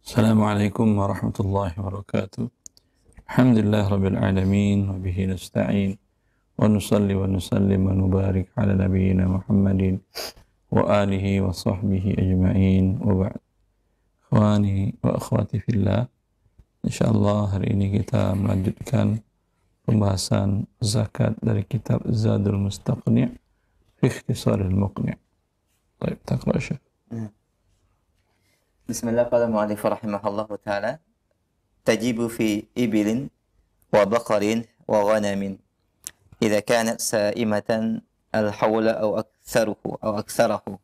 Assalamualaikum warahmatullahi wabarakatuh. Alhamdulillah rabbil alamin wa bihi nasta'in wa nusalli wa nusallim wa nubarik ala nabiyyina Muhammadin wa alihi wa sahbihi ajma'in wa ba'd. Ikhwani wa akhwati fillah, insyaallah hari ini kita melanjutkan pembahasan zakat dari kitab Zadul Mustaqni' fi Ikhtisaril Muqni'. Baik, taqra Syekh. Bismillah, qala mu'allif rahimahullahu ta'ala, tajibu fi ibilin wa baqarin wa ghanamin idza kanat sa'imatan al-hawla aw aktsarahu.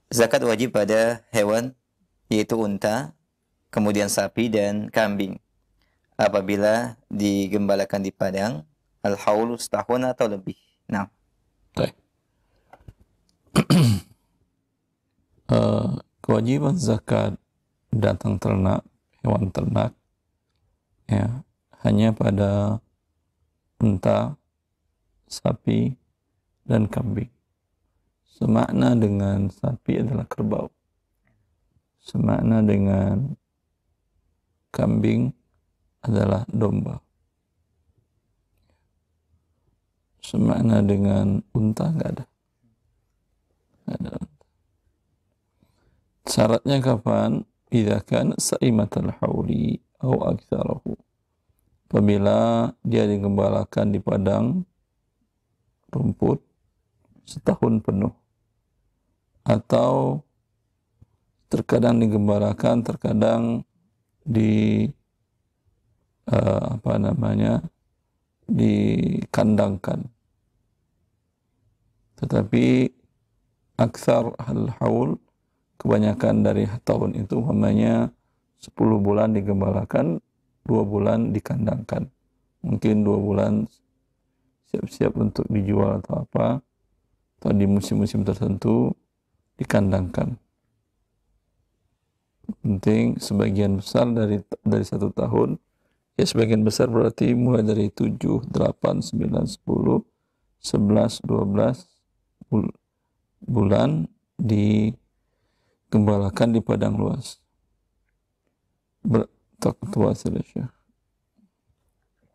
Zakat wajib pada hewan yaitu unta, kemudian sapi dan kambing apabila digembalakan di padang al-haul setahun atau lebih. Nah, Baik. Kewajiban zakat datang ternak, hewan ternak, ya, hanya pada unta, sapi, dan kambing. Semakna dengan sapi adalah kerbau. Semakna dengan kambing adalah domba. Semakna dengan unta nggak ada. Nggak ada. Syaratnya kapan? Idza kana sa'imatal hauli aw aktsarahu. Apabila dia digembalakan di padang rumput setahun penuh, atau terkadang digembalakan, terkadang dikandangkan. Tetapi aktsar al-haul, kebanyakan dari tahun itu umpamanya 10 bulan digembalakan, 2 bulan dikandangkan. Mungkin 2 bulan siap-siap untuk dijual atau apa, atau di musim-musim tertentu dikandangkan. Penting sebagian besar dari 1 tahun, ya sebagian besar berarti mulai dari 7, 8, 9, 10, 11, 12 bulan digembalakan di padang luas.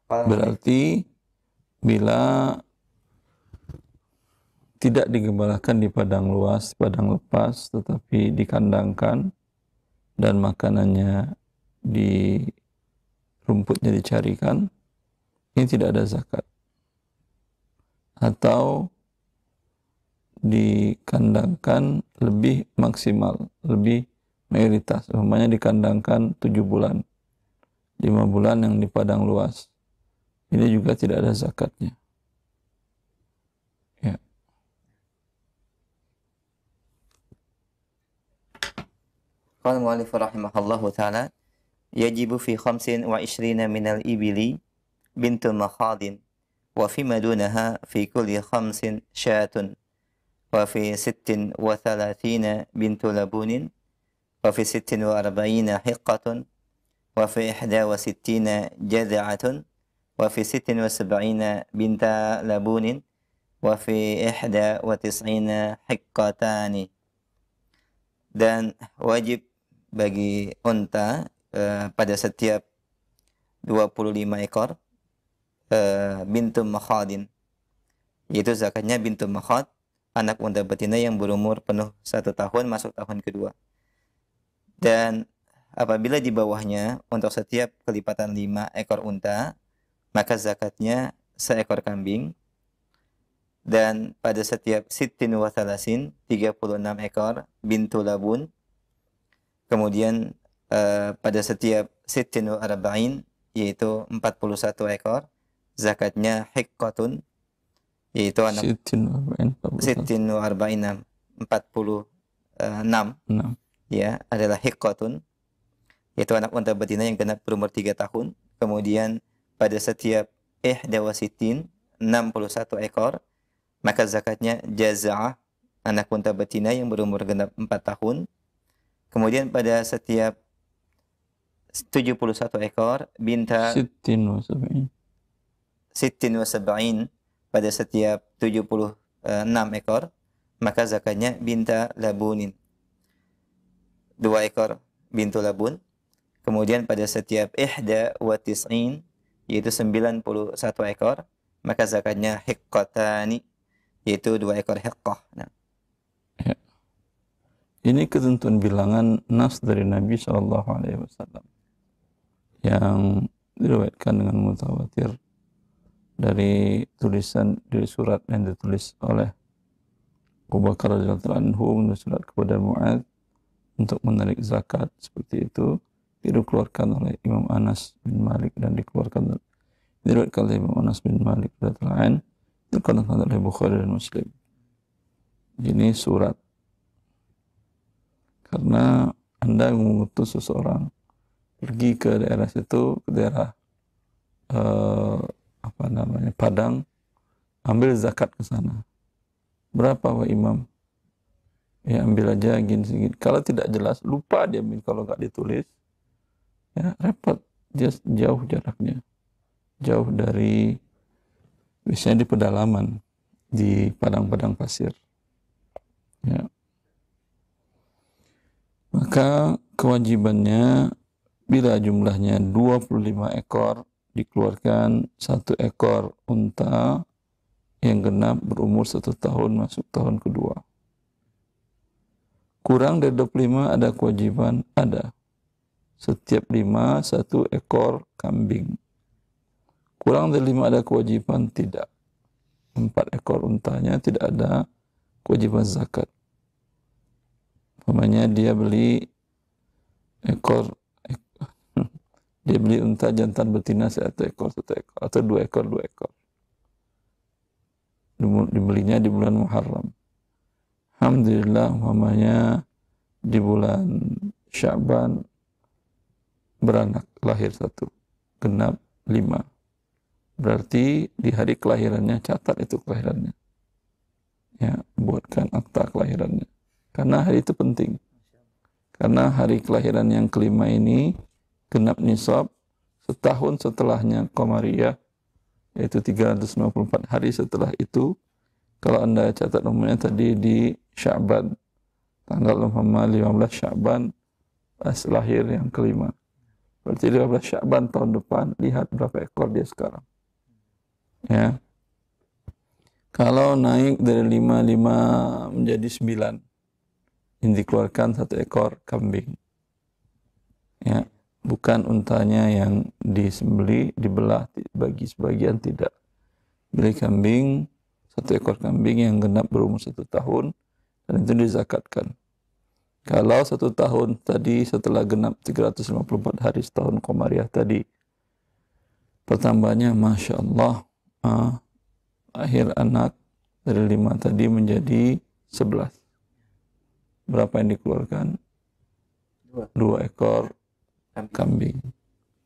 Berarti bila tidak digembalakan di padang luas, padang lepas, tetapi dikandangkan dan makanannya di rumputnya dicarikan, ini tidak ada zakat. Atau dikandangkan lebih maksimal, lebih mayoritas, umpamanya dikandangkan 7 bulan, 5 bulan yang di padang luas, ini juga tidak ada zakatnya. Ya. qala mu'allif rahimahullahu ta'ala, yajibu fi 25 minal ibili bintul makhadin wa fi madunaha fi kulli 5 syatun wa fi 36 bintu labunin wa fi 46 hiqqatun wa fi 61 jad'atun wa fi 76 binta labunin wa fi 91 hiqqatani. Dan wajib bagi unta pada setiap 25 ekor bintu makhadin, yaitu zakatnya bintu makhad, anak unta betina yang berumur penuh 1 tahun masuk tahun kedua. Dan apabila di bawahnya untuk setiap kelipatan 5 ekor unta, maka zakatnya seekor kambing. Dan pada setiap 36 ekor bintu labun. Kemudian pada setiap 46 yaitu 41 ekor, zakatnya hiqqatun, yaitu anak 46 ya, adalah hiqqatun, yaitu anak unta betina yang genap berumur 3 tahun. Kemudian pada setiap 61 ekor, maka zakatnya jaza'ah, anak unta betina yang berumur genap 4 tahun. Kemudian pada setiap 71 ekor binta 60 pada setiap 76 ekor, maka zakatnya binta labunin. 2 ekor bintu labun. Kemudian pada setiap ihda wa tis'in, yaitu 91 ekor, maka zakatnya hiqqatani, yaitu 2 ekor hiqqah. Nah, Ya. Ini ketentuan bilangan nas dari Nabi SAW yang diriwayatkan dengan mutawatir dari tulisan dari surat yang ditulis oleh Abu Bakar radhiyallahu anhu, surat kepada Mu'adz untuk menarik zakat seperti itu, dikeluarkan oleh Imam Anas bin Malik dan diriwayatkan oleh Imam Anas bin Malik radhiyallahu anhu, dikeluarkan oleh Bukhari dan Muslim. Ini surat karena Anda mengutus seseorang pergi ke daerah situ, ke daerah Padang, ambil zakat ke sana. Berapa Pak Imam? Ya ambil aja gini. Kalau tidak jelas, lupa dia ambil. Kalau nggak ditulis, ya repot. Dia jauh jaraknya, jauh dari, biasanya di pedalaman, di padang-padang pasir. Ya. Maka kewajibannya bila jumlahnya 25 ekor, dikeluarkan 1 ekor unta yang genap berumur 1 tahun masuk tahun kedua. Kurang dari 25 ada kewajiban, ada. Setiap 5 1 ekor kambing. Kurang dari 5 ada kewajiban, tidak. 4 ekor untanya tidak ada kewajiban zakat. Umpamanya dia beli dia beli unta jantan betina 1 ekor atau 2 ekor. Dibelinya di bulan Muharram. Alhamdulillah umpamanya di bulan Sya'ban beranak, lahir 1, genap 5. Berarti di hari kelahirannya catat itu kelahirannya. Ya, buatkan akta kelahirannya. Karena hari itu penting. Karena hari kelahiran yang kelima ini genap nisab setahun setelahnya Qamariyah, yaitu 354 hari setelah itu. Kalau Anda catat nomornya tadi di Sya'ban, tanggal 15 Sya'ban pas lahir yang kelima. Berarti 15 Sya'ban tahun depan, lihat berapa ekor dia sekarang. Ya. Kalau naik dari 5 menjadi 9, ini dikeluarkan 1 ekor kambing. Ya, bukan untanya yang disembeli, dibelah, bagi sebagian, tidak. Beli kambing, 1 ekor kambing yang genap berumur 1 tahun, dan itu dizakatkan. Kalau 1 tahun tadi setelah genap 354 hari setahun Qamariyah tadi, pertambahannya Masya Allah, akhir anak dari 5 tadi menjadi 11. Berapa yang dikeluarkan? 2 ekor kambing.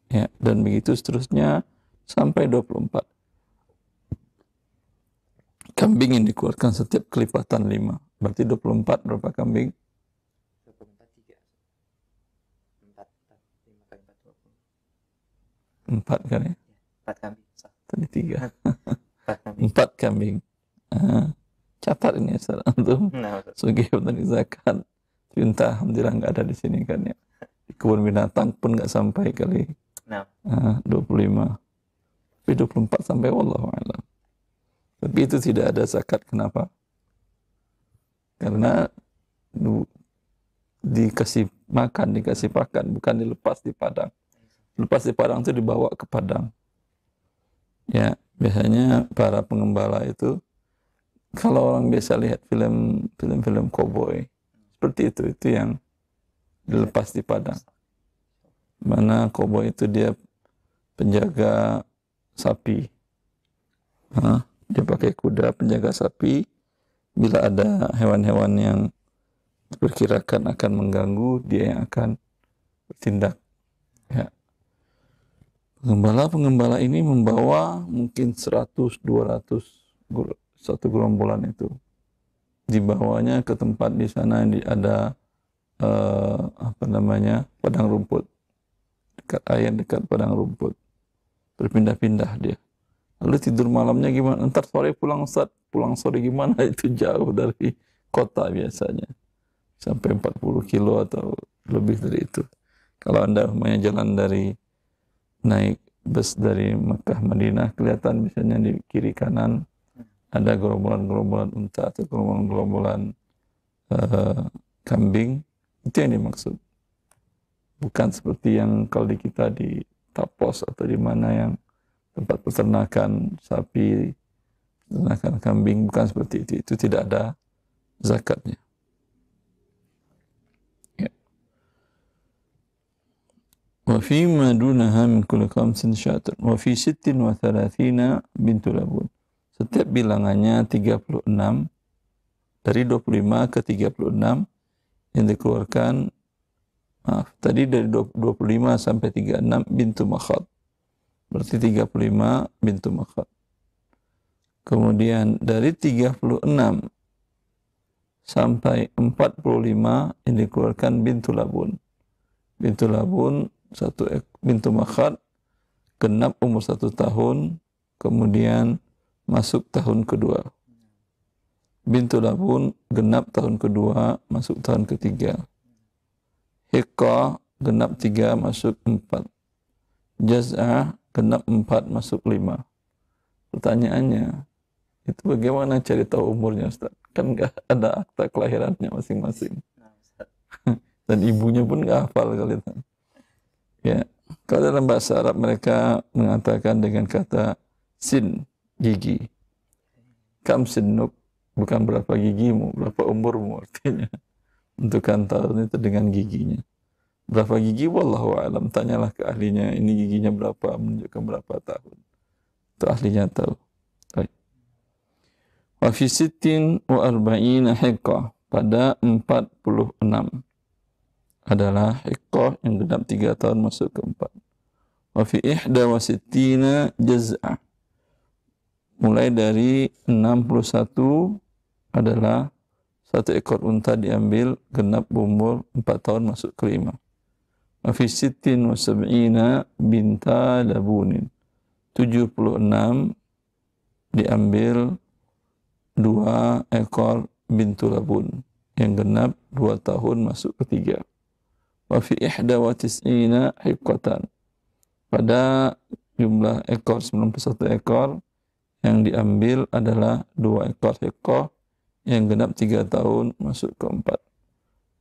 Ya, dan begitu seterusnya sampai 24. Kambing yang dikeluarkan setiap kelipatan 5. Berarti 24 berapa kambing? 4 kan ya? 4 kambing. Tadi 3. 4 kambing. 4 kambing. Catat ini Ustaz antum. Sebagai petani zakat. Unta alhamdulillah nggak ada di sini kan ya. Di kebun binatang pun nggak sampai kali 25. Tapi 24 sampai wallahu a'lam. Tapi itu tidak ada zakat. Kenapa? Karena dikasih makan, bukan dilepas di padang. Lepas di padang itu dibawa ke padang. Ya, biasanya para pengembala itu, kalau orang biasa lihat film-film cowboy, seperti itu yang dilepas di padang. Mana cowboy itu dia penjaga sapi. Dia pakai kuda penjaga sapi. Bila ada hewan-hewan yang diperkirakan akan mengganggu, dia yang akan bertindak. Ya. Pengembala ini membawa mungkin 100, 200 satu gerombolan itu. Dibawanya ke tempat di sana ada padang rumput. Dekat air, dekat padang rumput. Berpindah-pindah dia. Lalu tidur malamnya gimana? Ntar sore pulang Ustaz. Pulang sore gimana? Itu jauh dari kota biasanya. Sampai 40 kilo atau lebih dari itu. Kalau Anda umpamanya jalan dari naik bus dari Mekah Madinah, kelihatan misalnya di kiri kanan ada gerombolan-gerombolan unta atau gerombolan-gerombolan kambing, itu yang dimaksud. Bukan seperti yang kalau di kita di Tapos atau di mana yang tempat peternakan sapi, peternakan kambing, bukan seperti itu. Itu tidak ada zakatnya. وفي ما دونها من كل خمس شاة وفي 36 بنت لبون. Setiap bilangannya 36, dari 25 ke 36 yang dikeluarkan, tadi dari 25 sampai 36 bintu makhad, berarti 35 bintu makhad. Kemudian dari 36 sampai 45 yang dikeluarkan bintu labun. Bintu labun bintu makhad, genap umur 1 tahun, kemudian masuk tahun kedua. Bintu labun genap tahun kedua, masuk tahun ketiga. Hiqqah genap 3, masuk 4. Jaz'ah genap 4, masuk 5. Pertanyaannya, itu bagaimana cari tahu umurnya, Ustaz? Kan nggak ada akta kelahirannya masing-masing. Dan ibunya pun nggak hafal kali itu. Ya, kalau dalam bahasa Arab mereka mengatakan dengan kata sin, gigi. Kam sinnuk, bukan berapa gigimu, berapa umurmu artinya. Menentukan tahun itu dengan giginya. Berapa gigi? Wallahu a'lam. Tanyalah ke ahlinya, ini giginya berapa, menunjukkan berapa tahun. Itu ahlinya tahu. Baik. Wa fi 46 hiqqah, pada 46 adalah hiqqah yang genap 3 tahun masuk ke 4. Wa fi 61 jaz'ah, mulai dari 61 adalah 1 ekor unta diambil genap umur 4 tahun masuk ke 5. Wa fi 76 binta labunin, 76 diambil 2 ekor bintu labun yang genap 2 tahun masuk ke 3. Wa fi 91 hiqqatan, pada jumlah ekor 91 ekor yang diambil adalah 2 ekor hiqqah yang genap 3 tahun masuk ke 4.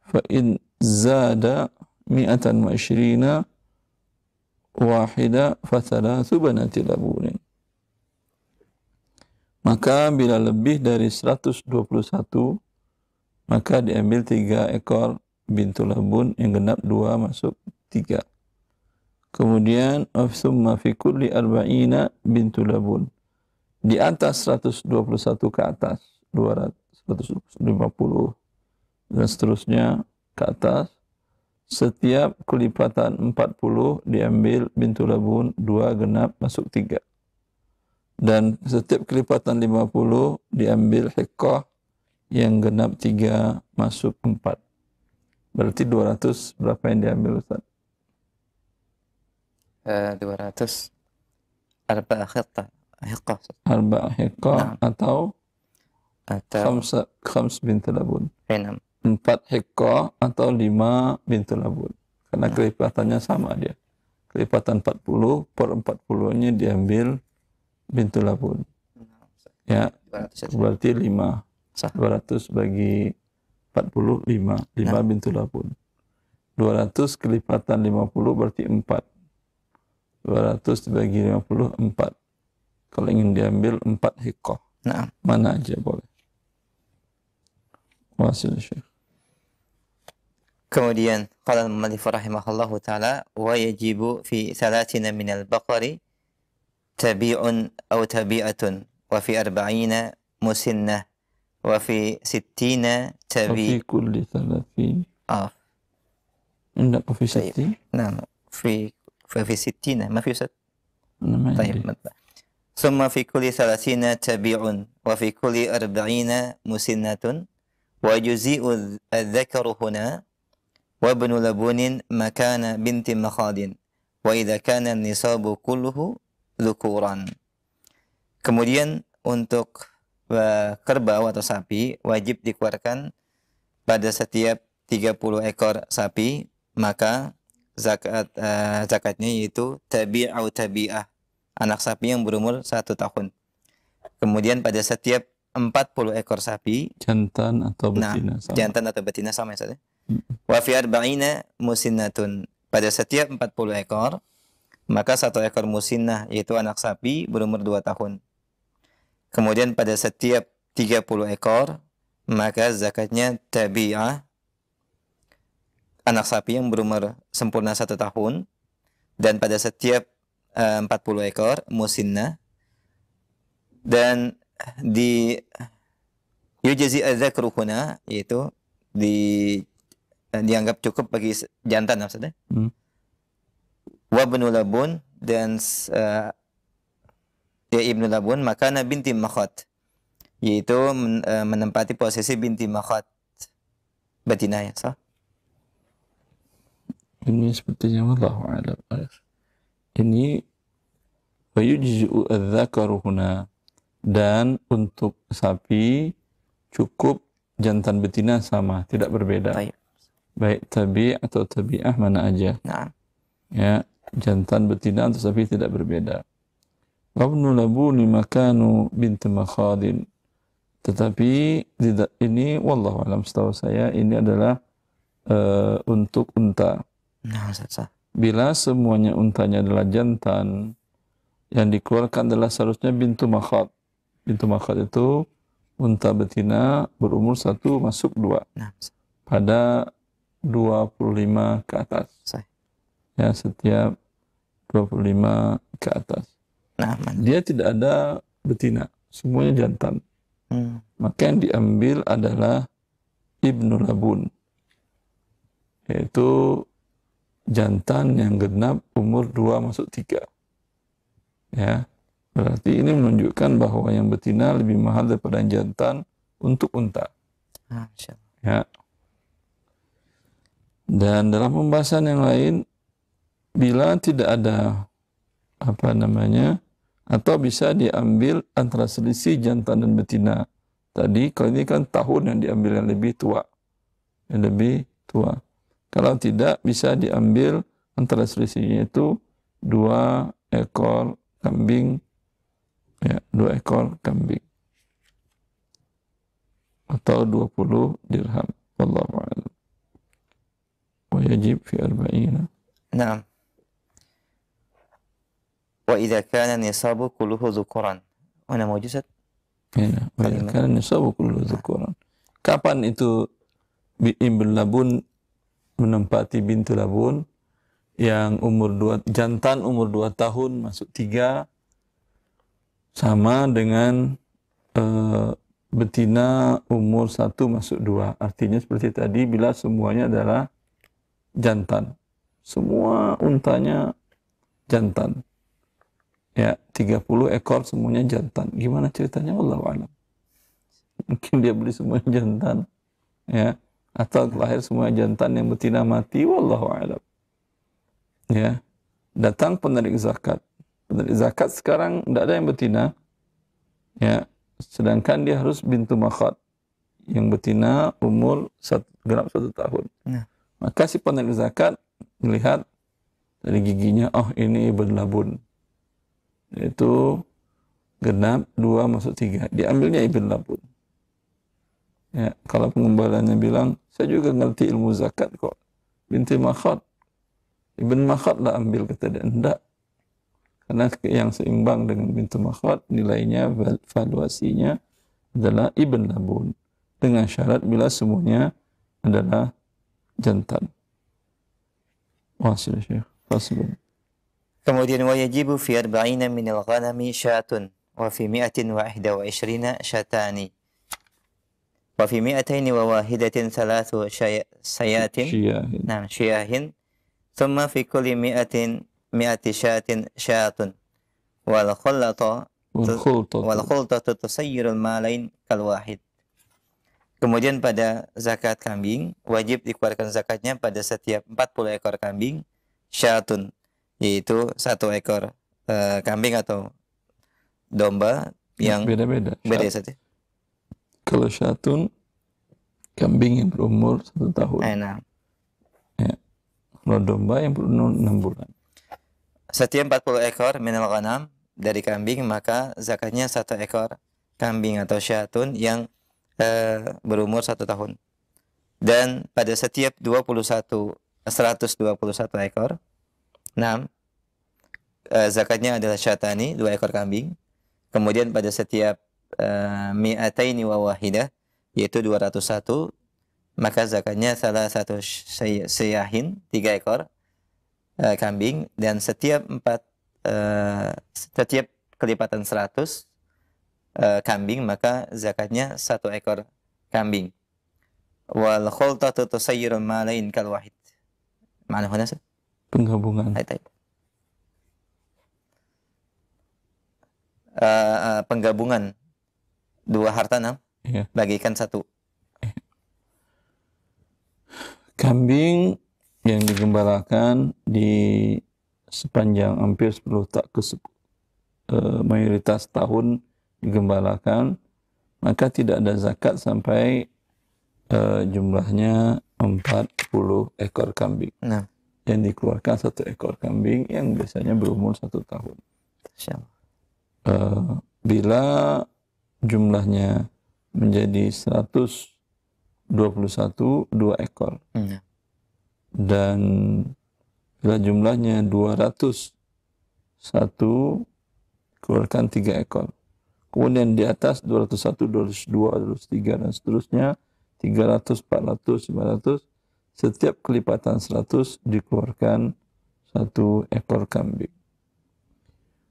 Fa in zada 120 wahida fa 3 banati labunin. Maka bila lebih dari 121, maka diambil 3 ekor bintu labun yang genap 2 masuk 3. Kemudian summa fi kulli 40 bintu labun, di atas 121 ke atas, 200, 150 dan seterusnya ke atas, setiap kelipatan 40 diambil bintu labun 2 genap masuk 3. Dan setiap kelipatan 50 diambil hiqqah yang genap 3 masuk 4. Berarti 200 berapa yang diambil, Ustaz? 200 arba'a hiqqah. Arba'a hiqqah atau khams bintu labun. 4 hiqqah atau 5 bintu labun. Karena kelipatannya sama dia. Kelipatan 40 per 40-nya diambil bintu labun. Ya, berarti 5. 200 bagi 40, 5 bintu labun. 200 kelipatan 50 berarti 4. 200 bagi 50, 4. Kalau ingin diambil 4 hiqqah. Mana aja boleh. Wasil Syekh. Kemudian qala al-mu'allif rahimahullahu taala wa yajibu fi 30 min al-baqari tabi'un aw tabi'atun wa fi 40 musinnah wa fi 60 وفي كل 30 عندك في 60 نعم في 60 ما في أستاذ ما طيب ثم في كل 30 تبيع وفي كل 40 مسنة ويجزئ الذكر هنا وابن لبون مكان بنت مخاض وإذا كان النصاب كله ذكورا. Kemudian untuk kerbau atau sapi wajib dikeluarkan pada setiap 30 ekor sapi maka zakatnya yaitu tabi' atau tabi'ah, anak sapi yang berumur 1 tahun. Kemudian pada setiap 40 ekor sapi, Jantan atau betina sama. jantan atau betina sama ya. Wa fi arba'ina musinnatun, pada setiap 40 ekor, maka 1 ekor musinnah yaitu anak sapi berumur 2 tahun. Kemudian pada setiap 30 ekor, maka zakatnya tabi'ah, anak sapi yang berumur sempurna 1 tahun. Dan pada setiap 40 ekor musinnah. Dan di yujzi adzakru huna, yaitu dianggap cukup bagi jantan maksudnya. Wa ibnu labun, dan ya ibnu labun, makana binti makhot, yaitu menempati posisi binti makhot, betina ya. So? Ini sepertinya wallahu a'lam. Ini wa yujzi'u adzakaru huna, dan untuk sapi cukup jantan betina sama, tidak berbeda. Baik tabi' atau tabi'ah mana aja. Nah. Ya, jantan betina atau sapi tidak berbeda. Wa ibnu labuni makanu binti makhadin. Tetapi ini wallahu a'lam, setahu saya ini adalah untuk unta. Bila semuanya untanya adalah jantan, yang dikeluarkan adalah seharusnya bintu makhad. Bintu makhad itu unta betina berumur 1 masuk 2. Pada 25 ke atas. Ya, setiap 25 ke atas. Dia tidak ada betina, semuanya jantan. Maka yang diambil adalah ibnu labun, yaitu jantan yang genap umur 2 masuk 3. Ya, berarti ini menunjukkan bahwa yang betina lebih mahal daripada yang jantan untuk unta. Ya. Dan dalam pembahasan yang lain, bila tidak ada atau bisa diambil antara selisih jantan dan betina. Tadi kalau ini kan tahun yang diambil yang lebih tua. Kalau tidak, bisa diambil antara selisihnya itu 2 ekor kambing. Ya, 2 ekor kambing. Atau 20 dirham. Wallahu a'lam. Wa yajib fi arba'ina. Naam. Wa idza kana nisabu kulluhu dzukuran. Mana mau Ustaz? Ya, wa idza kana nisabu kulluhu dzukuran. Kapan itu ibn labun menempati bintu labun yang jantan umur 2 tahun masuk 3 sama dengan betina umur 1 masuk 2. Artinya seperti tadi, bila semuanya adalah jantan. Semua untanya jantan. Ya, 30 ekor semuanya jantan. Gimana ceritanya? Wallahu a'lam. Mungkin dia beli semuanya jantan. Ya. Atau lahir semua jantan, yang betina mati, wallahu a'lam. Ya, datang penarik zakat. Penarik zakat sekarang tidak ada yang betina. Ya, sedangkan dia harus bintu makhad, yang betina umur genap 1 tahun. Maka si penarik zakat melihat dari giginya, oh ini ibn labun, yaitu genap 2 masuk 3. Diambilnya ibn labun. Ya, kalau pengembaliannya bilang, saya juga ngerti ilmu zakat kok, binti makhad, ibn makhad lah ambil, kata dia. Enggak, karena yang seimbang dengan binti makhad nilainya, valuasinya adalah ibn labun, dengan syarat bila semuanya adalah jantan. Wasil Syekh. Faslun. Kemudian wa yajibu fi arba'ina min al-ghanami syatun wa fi 121 syatani. Wa fi 201 thalathu sayatin. Nah, syiyahin. Thumma fi kulli 100 syatin syatun. Wal khultatu tusayyirul malain kal wahid. Kemudian pada zakat kambing, wajib dikeluarkan zakatnya pada setiap 40 ekor kambing syatun, yaitu 1 ekor kambing atau domba yang beda-beda. Beda saja. Kalau syatun, kambing yang berumur 1 tahun. Nah. Ya. Kalau domba yang perlu 6 bulan. Setiap 40 ekor minal ghanam dari kambing, maka zakatnya 1 ekor kambing atau syatun yang berumur 1 tahun. Dan pada setiap 121 ekor, 6, zakatnya adalah syatani, 2 ekor kambing. Kemudian pada setiap mi'ataini wa wahidah, yaitu 201, maka zakatnya salah satu syahin, 3 ekor kambing. Dan setiap kelipatan 100 kambing, maka zakatnya 1 ekor kambing. Wal khultatu tusayyirul malain kal wahid. Mana huna? Penggabungan. Penggabungan 2 harta 6, Iya. bagikan 1. Kambing yang digembalakan di sepanjang hampir 10 mayoritas tahun digembalakan, maka tidak ada zakat sampai jumlahnya 40 ekor kambing. Nah, Yang dikeluarkan 1 ekor kambing yang biasanya berumur 1 tahun. Bila jumlahnya menjadi 121, 2 ekor. Dan bila jumlahnya 201, keluarkan 3 ekor. Kemudian di atas 201, 202, 203 dan seterusnya, 300, 400, 500, setiap kelipatan 100 dikeluarkan 1 ekor kambing.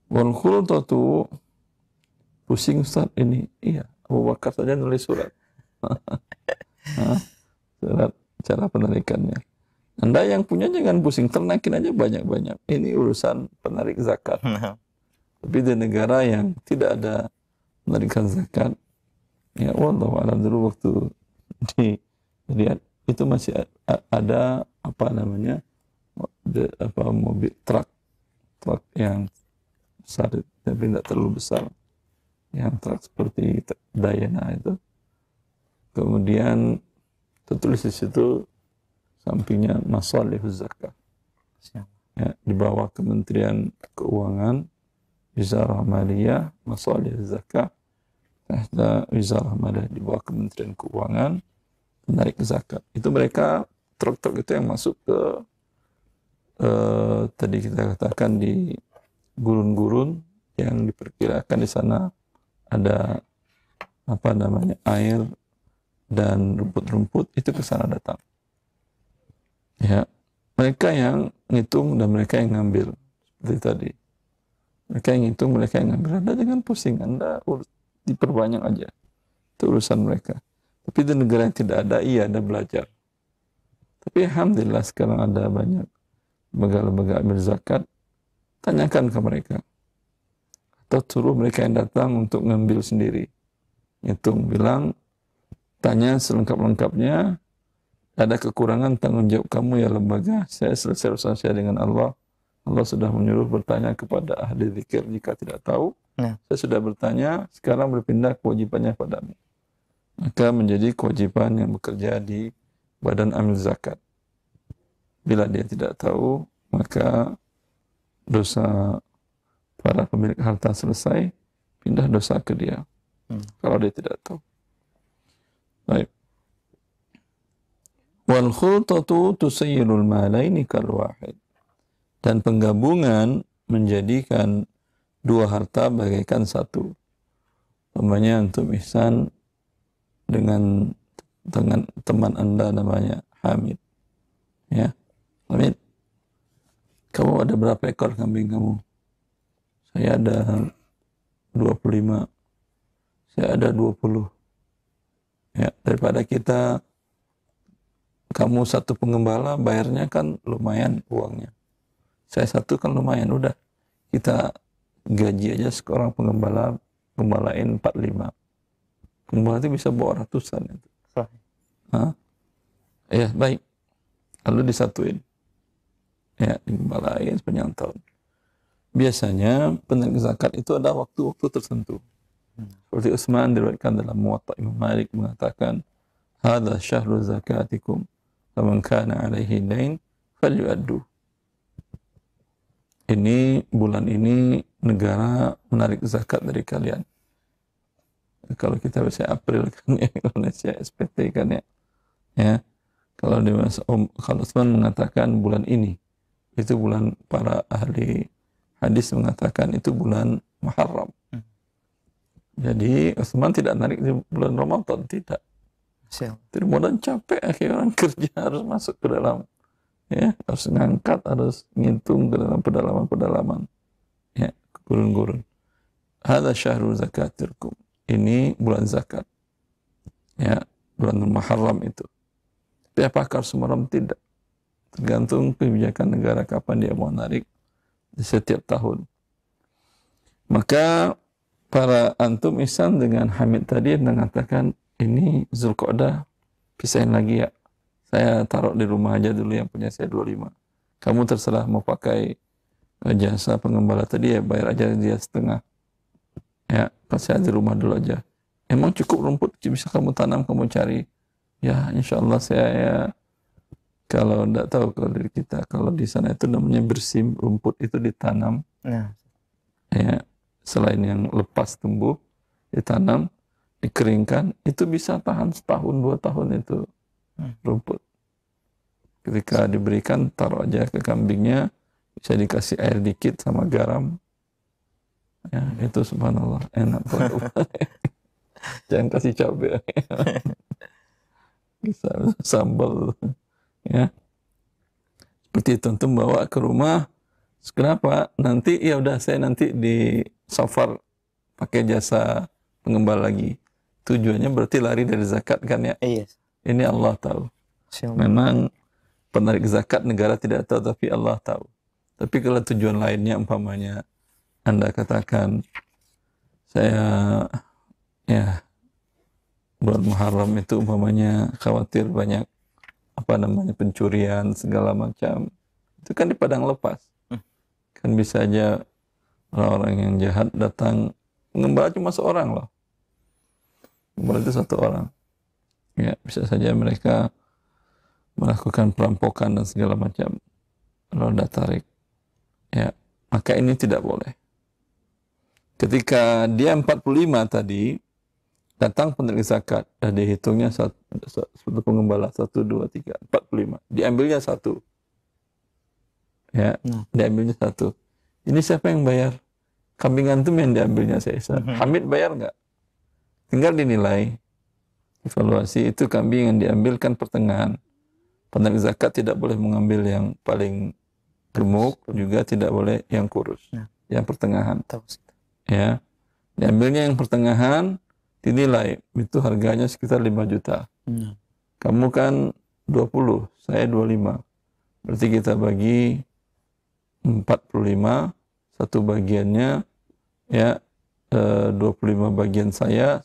Wal khultatu, pusing Ustaz ini. Iya, Abu Bakar saja nulis surat. Surat cara penarikannya. Anda yang punya jangan pusing, ternakin aja banyak-banyak. Ini urusan penarik zakat. Tapi di negara yang tidak ada penarikan zakat, ya wallahu a'lam, dulu waktu dilihat itu masih ada mobil truk yang besar, tapi tidak terlalu besar, yang truk seperti Dayana itu. Kemudian tertulis di situ sampingnya masalihuz zakah. Ya, di bawah Kementerian Keuangan, Wizarah Maliyah, masalihuz zakah. Ada Wizarah Maliyah di bawah Kementerian Keuangan, menarik zakat. Itu mereka truk-truk itu yang masuk ke tadi kita katakan di gurun-gurun yang diperkirakan di sana ada air dan rumput-rumput, itu ke sana datang. Ya, mereka yang ngitung dan mereka yang ngambil seperti tadi. Mereka yang ngitung, mereka yang ngambil. Anda jangan pusing, Anda diperbanyak aja. Itu urusan mereka. Tapi di negara yang tidak ada, iya ada belajar. Tapi alhamdulillah sekarang ada banyak lembaga-lembaga ambil zakat. Tanyakan ke mereka. Atau suruh mereka yang datang untuk ngambil sendiri. Ngitung, bilang, tanya selengkap-lengkapnya. Ada kekurangan, tanggung jawab kamu ya lembaga. Saya selesai urusan saya dengan Allah. Allah sudah menyuruh bertanya kepada ahli zikir jika tidak tahu. Saya sudah bertanya, sekarang berpindah kewajibannya padamu. Maka menjadi kewajiban yang bekerja di badan amil zakat. Bila dia tidak tahu, maka dosa para pemilik harta selesai, pindah dosa ke dia. Kalau dia tidak tahu. Baik. Wal khultatu tusayyirul malaini kal wahid. Dan penggabungan menjadikan 2 harta bagaikan 1. Umpamanya untuk ihsan dengan teman Anda namanya Hamid. Ya. Hamid, kamu ada berapa ekor kambing kamu? Saya ada 25. Saya ada 20. Ya, daripada kamu 1 penggembala, bayarnya kan lumayan uangnya. Saya 1 kan lumayan, udah. Kita gaji aja seorang penggembala, gembalain 45. Penggembala itu bisa bawa ratusan itu. Ya, baik. Lalu disatuin. Ya, digembalain sepanjang tahun. Biasanya penarik zakat itu ada waktu-waktu tertentu. Seperti Utsman diriwayatkan dalam Muwatta Imam Malik mengatakan, "Hadza syahru zakatikum, faman kana alaihi dain falyu'addu. Ini bulan ini negara menarik zakat dari kalian. Kalau kita bisa April kan ya, Indonesia SPT kan ya. Ya. Kalau kalau Utsman mengatakan bulan ini, itu bulan, para ahli hadis mengatakan itu bulan Muharram. Jadi Utsman tidak narik di bulan Ramadan, tidak. Di Ramadan capek, akhirnya orang kerja harus masuk ke dalam, ya, harus ngangkat, harus ngitung ke dalam pedalaman-pedalaman, ya, ke gurun-gurun. Hadza syahrul zakatikum. Ini bulan zakat. Ya, bulan Muharram itu. Tapi apakah harus Muharram? Tidak. Tergantung kebijakan negara kapan dia mau narik di setiap tahun. Maka para antum ihsan dengan Hamid tadi mengatakan, ini Zulqa'dah pisahin lagi ya. Saya taruh di rumah aja dulu, yang punya saya 25. Kamu terserah mau pakai jasa pengembala tadi ya, bayar aja dia setengah. Ya, kasih di rumah dulu aja. Emang cukup rumput bisa kamu tanam, kamu cari. Ya, insya Allah saya ya, kalau tidak tahu kalau dari kita, kalau di sana itu namanya bersim, rumput itu ditanam. Nah. Ya, selain yang lepas tumbuh, ditanam, dikeringkan, itu bisa tahan setahun, 2 tahun itu rumput. Ketika diberikan, taruh aja ke kambingnya, bisa dikasih air dikit sama garam. Ya, itu subhanallah, enak banget. Jangan kasih cabai. Bisa sambal. Ya. Seperti itu, antum bawa ke rumah. Kenapa? Nanti ya udah, saya nanti di safar pakai jasa pengembala lagi. Tujuannya berarti lari dari zakat kan ya? Iya. Ini Allah tahu. Memang penarik zakat negara tidak tahu, tapi Allah tahu. Tapi kalau tujuan lainnya, umpamanya Anda katakan, saya ya bulan Muharram itu umpamanya khawatir banyak pencurian segala macam, itu kan di padang lepas. Kan bisa aja orang-orang yang jahat datang, pengembala cuma seorang loh, pengembala itu 1 orang. Ya, bisa saja mereka melakukan perampokan dan segala macam, ronda tarik. Ya, maka ini tidak boleh. Ketika dia 45 tadi, datang penarik zakat, dan dihitungnya satu pengembala, 1, 2, 3, 45. Diambilnya 1. Ya, diambilnya 1. Ini siapa yang bayar? Kambing antum yang diambilnya saya. Hamid bayar nggak? Tinggal dinilai. Evaluasi, itu kambing yang diambil kan pertengahan. Penarik zakat tidak boleh mengambil yang paling gemuk, juga tidak boleh yang kurus. Yang pertengahan. Ya, diambilnya yang pertengahan, dinilai itu harganya sekitar 5 juta. Kamu kan 20, saya 25. Berarti kita bagi 45, satu bagiannya ya 25 bagian saya,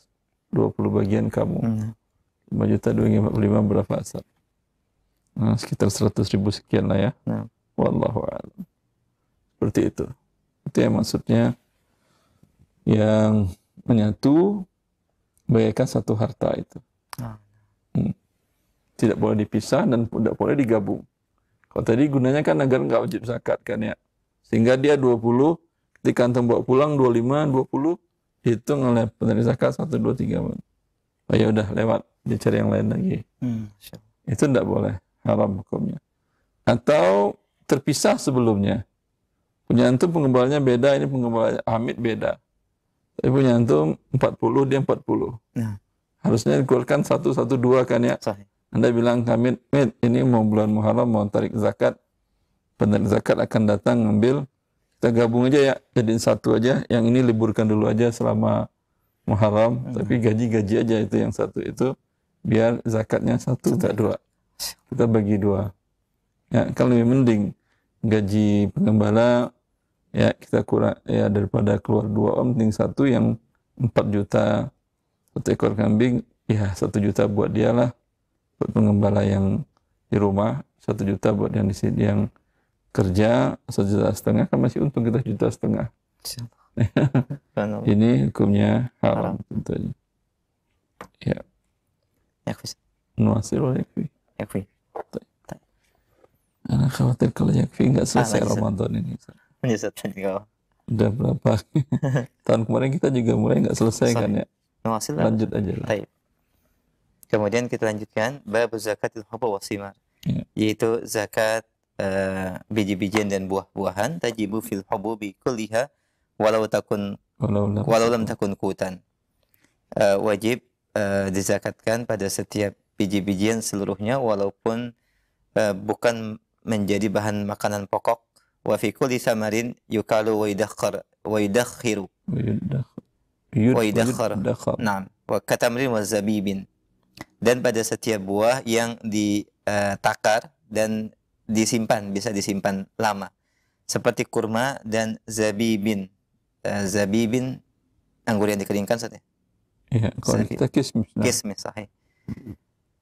20 bagian kamu. 5 juta 245 berapa asal? Nah, sekitar 100.000 sekian lah ya. Wallahu a'lam. Seperti itu. Itu yang maksudnya, yang menyatu bagaikan satu harta itu. Tidak boleh dipisah dan tidak boleh digabung. Kalau tadi gunanya kan agar nggak wajib zakat kan ya. Sehingga dia 20, ketika antum bawa pulang 25, 20, hitung oleh penerima zakat 1, 2, 3. Oh ya udah lewat, dia cari yang lain lagi. Itu tidak boleh, haram hukumnya. Atau terpisah sebelumnya. Punya antum pengembalanya beda, ini pengembalanya Hamid beda. Tapi punya antum 40, dia 40. Harusnya dikeluarkan 1, 1, 2 kan ya. Anda bilang, Hamid, ini mau bulan Muharram, mau tarik zakat. Penarik zakat akan datang ngambil, kita gabung aja ya, jadiin 1 aja. Yang ini liburkan dulu aja selama Muharram, tapi gaji-gaji aja itu yang 1 itu, biar zakatnya 1, tak 2. Kita bagi 2. Ya, kan lebih mending gaji pengembala ya kita kurang ya, daripada keluar 2 om, mending 1 yang 4 juta 1 ekor kambing, ya 1 juta buat dia lah, buat pengembala yang di rumah, 1 juta buat yang di sini yang kerja, 1,5 juta kan masih untung kita 1,5 juta. Ini hukumnya haram tentunya. Ya. Nuasir oleh yakfi. Karena khawatir kalau yakfi nggak selesai lanjut. Ramadan ini. Menyesatkan kau. Udah berapa tahun kemarin kita juga mulai nggak selesai kan ya. Nawasil Lanjut aja lah. Baik. Kemudian kita lanjutkan bab zakatil haba wasimar, Ya. yaitu zakat biji-bijian dan buah-buahan tajibu fil hububi kulliha walau lam takun kutan. Wajib dizakatkan pada setiap biji-bijian seluruhnya walaupun bukan menjadi bahan makanan pokok. Wa fi kulli samarin yukalu wa yudakhiru. Naam, wa katamrin wa zabibin. Dan pada setiap buah yang ditakar dan disimpan, bisa disimpan lama. Seperti kurma dan zabibin. Zabibin, anggur yang dikeringkan saja. Iya, kalau kita kismis. Kismis, sahih.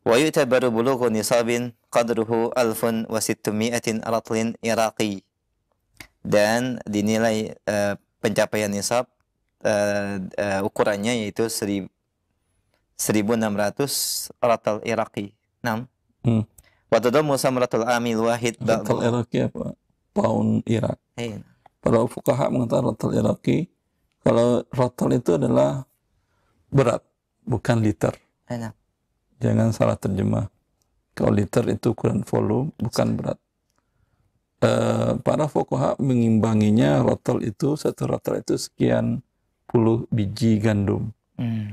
Wa yu'tabaru bulughu nisabin qadruhu 1600 ratlin iraqi. Dan dinilai pencapaian nisab ukurannya yaitu 1600 ratal iraqi. 6. Wa tadammu samratul amil wahid Ratal iraqi apa? Pound Irak. Para fuqaha mengatakan ratal iraqi, kalau ratal itu adalah berat, bukan liter. Jangan salah terjemah. Kalau liter itu ukuran volume, bukan berat. Para fuqaha mengimbanginya ratal itu, satu ratal itu sekian puluh biji gandum.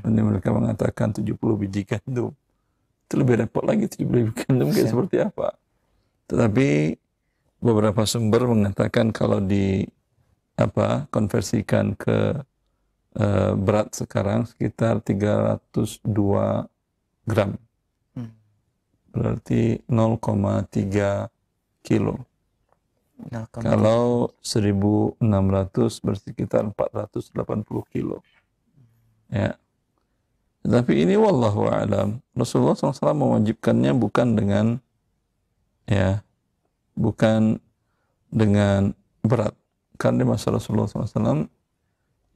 Dan mereka mengatakan 70 biji gandum. Itu lebih repot lagi, 70 biji gandum kayak seperti apa. Tetapi beberapa sumber mengatakan kalau konversikan ke berat sekarang sekitar 302 gram. Berarti 0,3 kilo. Kalau 1600 bersekitar 480 kilo. Ya. Tetapi ini wallahu a'lam. Rasulullah SAW mewajibkannya bukan dengan berat. Karena di masa Rasulullah SAW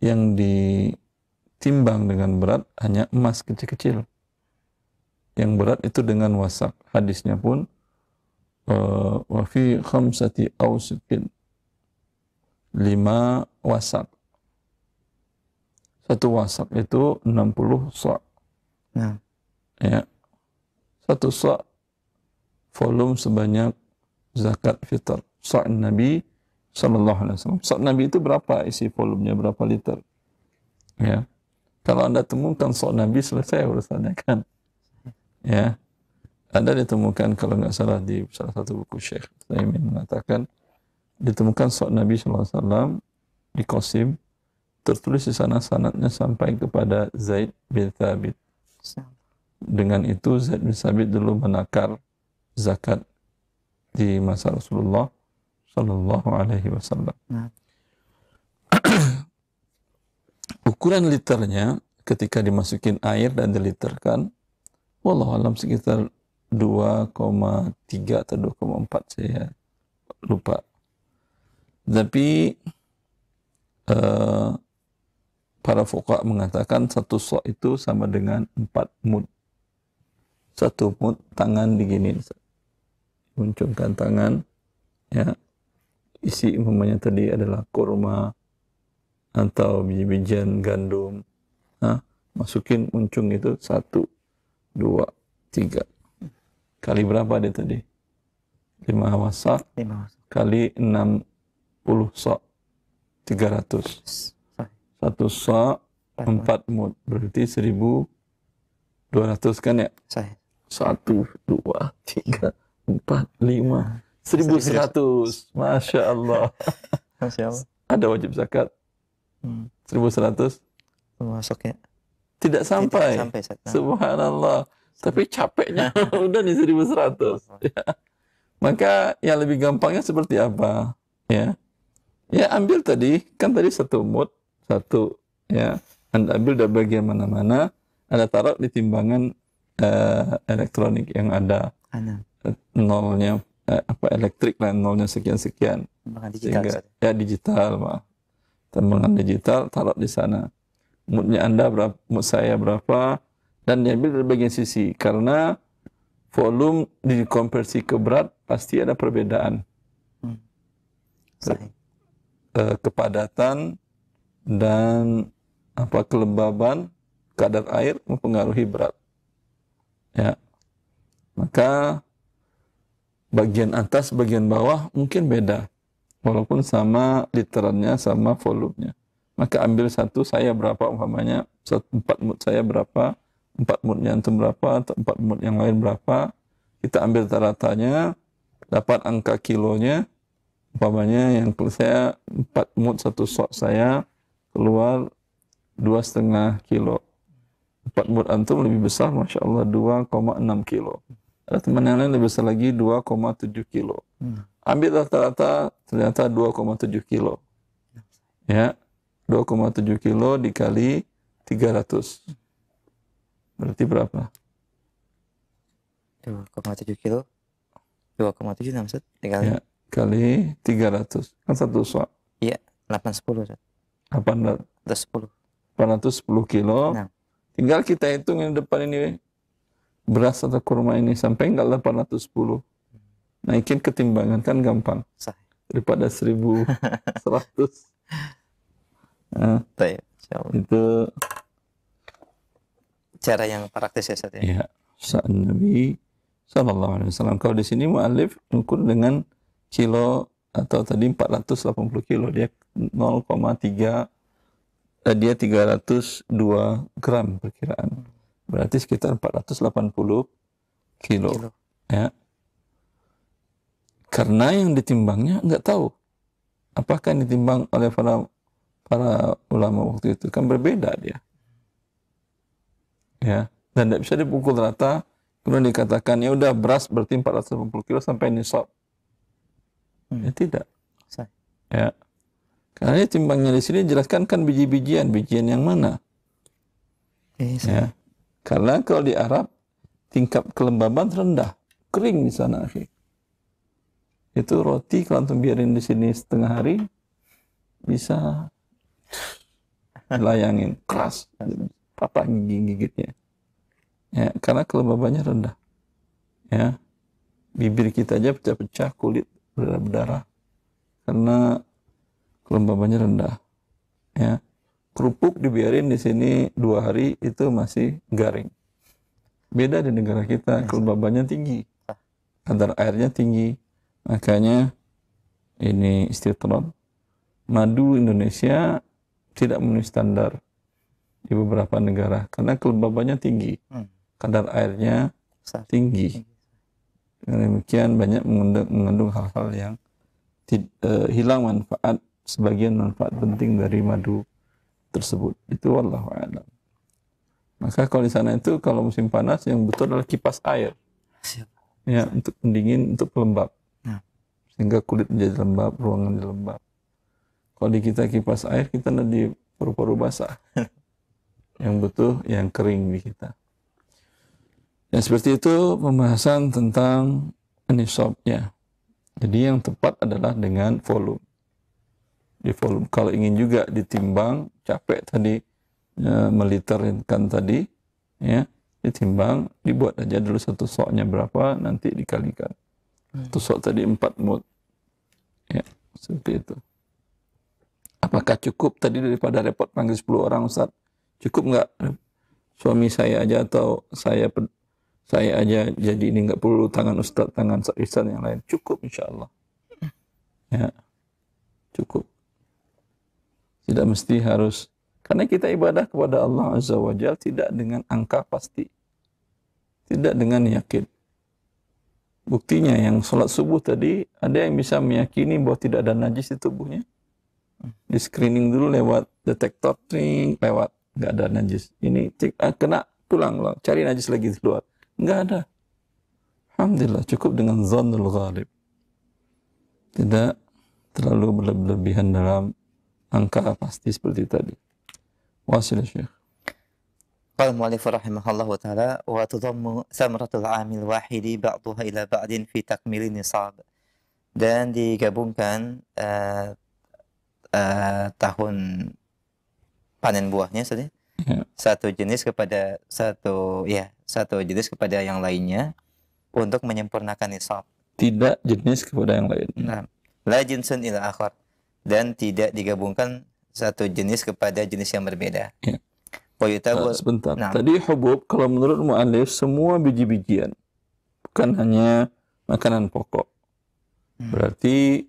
yang ditimbang dengan berat hanya emas kecil-kecil. Yang berat itu dengan wasak. Hadisnya pun wa fi khamsati awsiqin, 5 wasak. Satu wasak itu 60 sa'. Ya. Satu sa' volume sebanyak zakat fitr. Sa' Nabi sallallahu alaihi wasallam. Sa' Nabi itu berapa isi volumenya, berapa liter? Ya. Kalau Anda temukan sa' Nabi, selesai urusannya kan. Ya. Anda ditemukan kalau nggak salah di salah satu buku Syekh Utsaimin mengatakan ditemukan sa' Nabi sallallahu alaihi wasallam di Qasim, tertulis di sana sanadnya sampai kepada Zaid bin Thabit. Dengan itu Zaid bin Thabit dulu menakar zakat di masa Rasulullah sallallahu alaihi wasallam. Ukuran liternya ketika dimasukin air dan diliterkan, wallahu alam sekitar 2,3 atau 2,4 saya lupa. Tapi para fuqaha mengatakan satu sa' itu sama dengan 4 mud. Satu mud tangan diginin. Muncungkan tangan, ya. Isi umpamanya tadi adalah kurma atau biji-bijian gandum. Masukin muncung itu 1, 2, 3. Kali berapa dia tadi? 5 wasak. Kali 60 sa'. 300. Satu sa' 4 mud. Berarti 1.200 kan ya? 1, 2, 3, 4, 5. 1.100. Masya Allah. Ada wajib zakat? 1.100? Masuknya. Tidak sampai. Subhanallah. Tapi capeknya udah nih 1.100. Ya. Maka yang lebih gampangnya seperti apa? Ya, ambil tadi, kan tadi 1 mud. 1, ya. Anda ambil dari bagian mana-mana, Anda taruh di timbangan elektronik yang ada nolnya, elektrik lah, nolnya sekian-sekian. Sehingga, ya digital, timbangan digital, taruh di sana. Mudnya Anda berapa, mud saya berapa, dan diambil dari bagian sisi. Karena volume dikonversi ke berat pasti ada perbedaan. Sahih. Kepadatan dan kelembaban kadar air mempengaruhi berat. Ya. Maka bagian atas, bagian bawah mungkin beda. Walaupun sama literannya, sama volumenya. Maka ambil satu, saya berapa umpamanya, 4 mut saya berapa, 4 mutnya antum berapa, atau 4 mut yang lain berapa. Kita ambil rata-ratanya, dapat angka kilonya. Umpamanya yang saya 4 mut satu sok saya keluar 2,5 kilo. 4 mut antum lebih besar, Masya Allah, 2,6 kilo. Ada teman yang lain lebih besar lagi, 2,7 kilo. Ambil rata-rata, ternyata 2,7 kilo. Ya, 2,7 kilo dikali 300. Berarti berapa? 2,7 kilo. 2,7 nah, Ustaz. Dikali. Ya, kali 300. Kan satu sok. Iya, 810, Ustaz. 810 810. kilo. Nah. Tinggal kita hitung yang depan ini, beras atau kurma ini sampai enggak 810. Naikin ketimbangan kan gampang. Sahih. Daripada 1.100. Nah, itu cara yang praktis ya, Ustaz ya. Ya, saat Nabi Sallallahu Alaihi Wasallam. Kalau di sini mu'alif ukur dengan kilo atau tadi 480 kilo, dia 0,3, dia 302 gram perkiraan. Berarti sekitar 480 kilo. Ya. Karena yang ditimbangnya nggak tahu apakah yang ditimbang oleh para ulama waktu itu, kan berbeda dia. Ya, dan tidak bisa dipukul rata. Kemudian dikatakan ya udah beras berarti 480 kilo sampai nisab. Ya tidak. Ya. Karena timbangnya di sini jelaskan kan bijian yang mana. Ya. Karena kalau di Arab tingkat kelembaban rendah, kering di sana, akhi. Itu roti kalau antum biarin di sini setengah hari bisa layangin keras, patah gigitnya. Ya, karena kelembabannya rendah. Ya, bibir kita aja pecah-pecah, kulit berdarah karena kelembabannya rendah. Ya, kerupuk dibiarin di sini 2 hari itu masih garing. Beda di negara kita, kelembabannya tinggi, kadar airnya tinggi. Makanya ini istitrat, madu Indonesia tidak memenuhi standar di beberapa negara karena kelembabannya tinggi, kadar airnya tinggi. Dengan demikian banyak mengandung hal-hal yang hilang manfaat, sebagian manfaat penting dari madu tersebut. Itu wallahu a'lam. Maka kalau di sana itu kalau musim panas yang betul adalah kipas air. Ya, untuk pendingin, untuk pelembab. Sehingga kulit menjadi lembab, ruangan jadi lembab. Kalau di kita kipas air, kita nanti paru-paru basah. Yang betul, yang kering di kita. Ya, seperti itu pembahasan tentang nisabnya. Jadi yang tepat adalah dengan volume. Di volume. Kalau ingin juga ditimbang, capek tadi, meliterkan tadi, ya, ditimbang, dibuat aja dulu satu soknya berapa, nanti dikalikan. Satu sok tadi 4 mut. Ya, seperti itu. Apakah cukup tadi daripada repot panggil 10 orang, Ustaz? Cukup nggak suami saya aja atau saya aja jadi ini, nggak perlu tangan Ustaz, tangan Ustaz yang lain. Cukup insya Allah. Ya, cukup. Tidak mesti harus, karena kita ibadah kepada Allah Azza wa Jalla tidak dengan angka pasti. Tidak dengan yakin. Buktinya yang sholat subuh tadi, ada yang bisa meyakini bahwa tidak ada najis di tubuhnya. Di screening dulu lewat detektor, lewat, nggak ada najis. Ini kena, pulang, cari najis lagi di luar. Nggak ada. Alhamdulillah, cukup dengan zannul ghalib. Tidak terlalu berlebihan dalam angka pasti seperti tadi. Wasil Syekh. Qala al-mu'allif rahimahullahu ta'ala wa tudammu thamratul 'amil wahidi ba'daha ila ba'din fi takmili nisab. Dan digabungkan tahun panen buahnya saja. Satu jenis kepada yang lainnya untuk menyempurnakan nisab. Tidak jenis kepada yang lain. Nah, la jinsun ila akhar, dan tidak digabungkan satu jenis kepada jenis yang berbeda. Ya. Wa yutabu. Sebentar. Nah, Tadi hubub kalau menurut mu'alif semua biji-bijian, bukan hanya makanan pokok. Berarti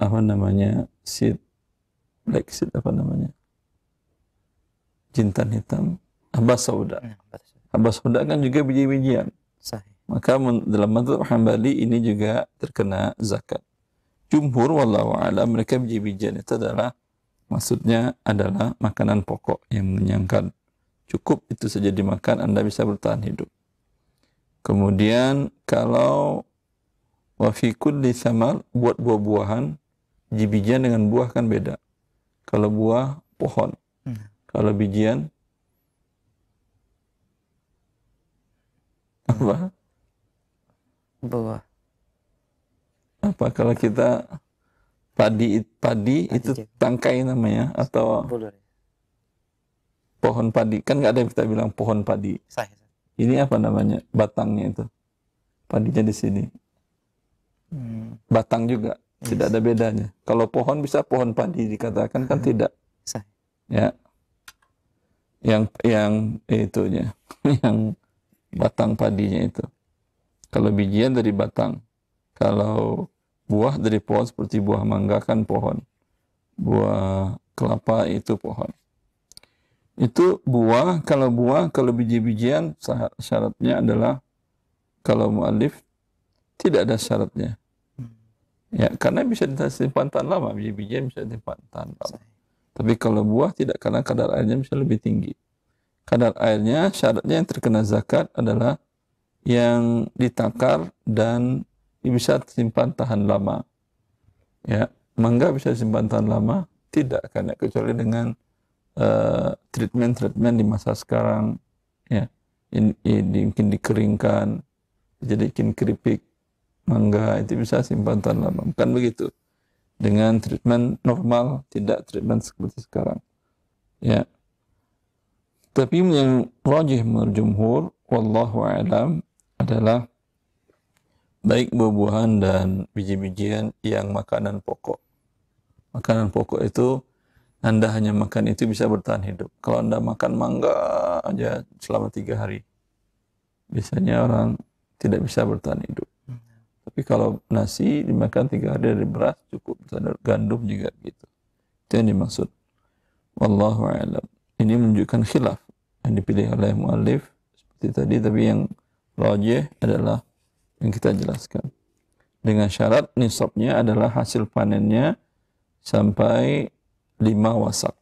apa namanya, seed, black seed, apa namanya, jintan hitam, habas sauda. Habas sauda kan juga biji-bijian. sahih. Maka dalam mazhab Hambali ini juga terkena zakat. Jumhur wallahu a'lam, mereka biji-bijian itu adalah maksudnya adalah makanan pokok yang mengenyangkan. Cukup itu saja dimakan, Anda bisa bertahan hidup. Kemudian kalau wa fi kulli thamar, buat buah-buahan, biji-bijian dengan buah kan beda. Kalau buah pohon, kalau bijian apa? Buah. Apa kalau kita padi itu juga. tangkai namanya, atau Bulur. pohon padi, kan nggak ada yang kita bilang pohon padi. Sahih. Ini apa namanya, batangnya itu, padinya di sini, batang juga, tidak ada bedanya. Kalau pohon bisa pohon padi dikatakan, kan tidak. Sahih. Ya, yang itunya, yang batang padinya itu. Kalau bijian dari batang, kalau buah dari pohon seperti buah mangga kan pohon, buah kelapa itu pohon. Itu buah. Kalau biji-bijian syaratnya adalah, kalau mu'alif tidak ada syaratnya. Ya, karena bisa disimpan tahan lama, biji-bijian bisa disimpan tahan lama. Tapi kalau buah tidak, karena kadar airnya bisa lebih tinggi. Kadar airnya, syaratnya yang terkena zakat adalah yang ditakar dan bisa simpan tahan lama. Ya, mangga bisa simpan tahan lama? Tidak, karena kecuali dengan treatment di masa sekarang, ya, mungkin dikeringkan, jadi bikin keripik mangga, itu bisa simpan tahan lama. Bukan begitu. Dengan treatment normal, tidak treatment seperti sekarang. Ya. Tapi yang rajih menurut jumhur, wallahu a'lam, adalah baik buah-buahan dan biji-bijian yang makanan pokok. Makanan pokok itu Anda hanya makan itu bisa bertahan hidup. Kalau Anda makan mangga aja selama 3 hari, biasanya orang tidak bisa bertahan hidup. Tapi kalau nasi dimakan 3 hari dari beras cukup, ada gandum juga gitu. Itu yang dimaksud. Wallahu a'lam. Ini menunjukkan khilaf yang dipilih oleh mu'alif seperti tadi, tapi yang rajih adalah yang kita jelaskan. Dengan syarat nisabnya adalah hasil panennya sampai 5 wasak.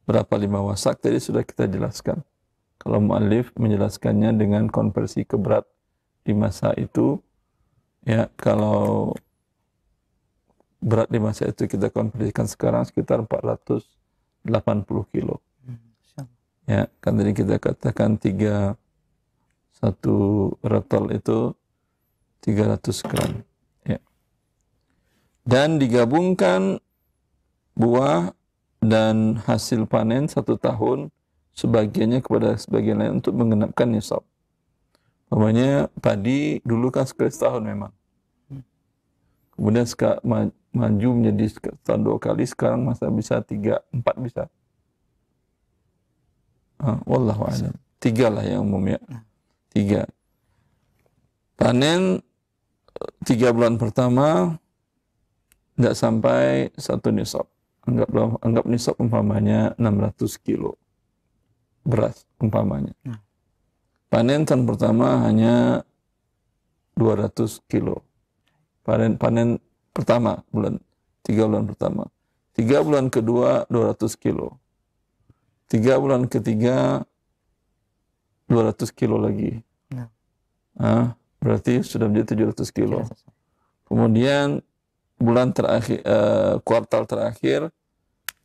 Berapa 5 wasak tadi sudah kita jelaskan. Kalau mu'alif menjelaskannya dengan konversi ke berat di masa itu, ya, kalau berat di masa itu kita konversikan sekarang sekitar 480 kilo. Ya, kan tadi kita katakan 1 retol itu 300 gram. Ya. Dan digabungkan buah dan hasil panen 1 tahun, sebagiannya kepada sebagian lain untuk menggenapkan nisab. Namanya padi dulu kan sekali setahun memang. Kemudian maju menjadi setahun 2 kali, sekarang masa bisa 3, 4 bisa. Wallahu a'lam. 3 lah yang umum, ya. 3. Panen 3 bulan pertama tidak sampai 1 nisab. Anggap nisab umpamanya 600 kilo beras umpamanya. Panen tahun pertama hanya 200 kilo. Panen pertama 3 bulan pertama. 3 bulan kedua 200 kilo. 3 bulan ketiga 200 kilo lagi. Berarti sudah menjadi 700 kilo. Kemudian bulan terakhir, kuartal terakhir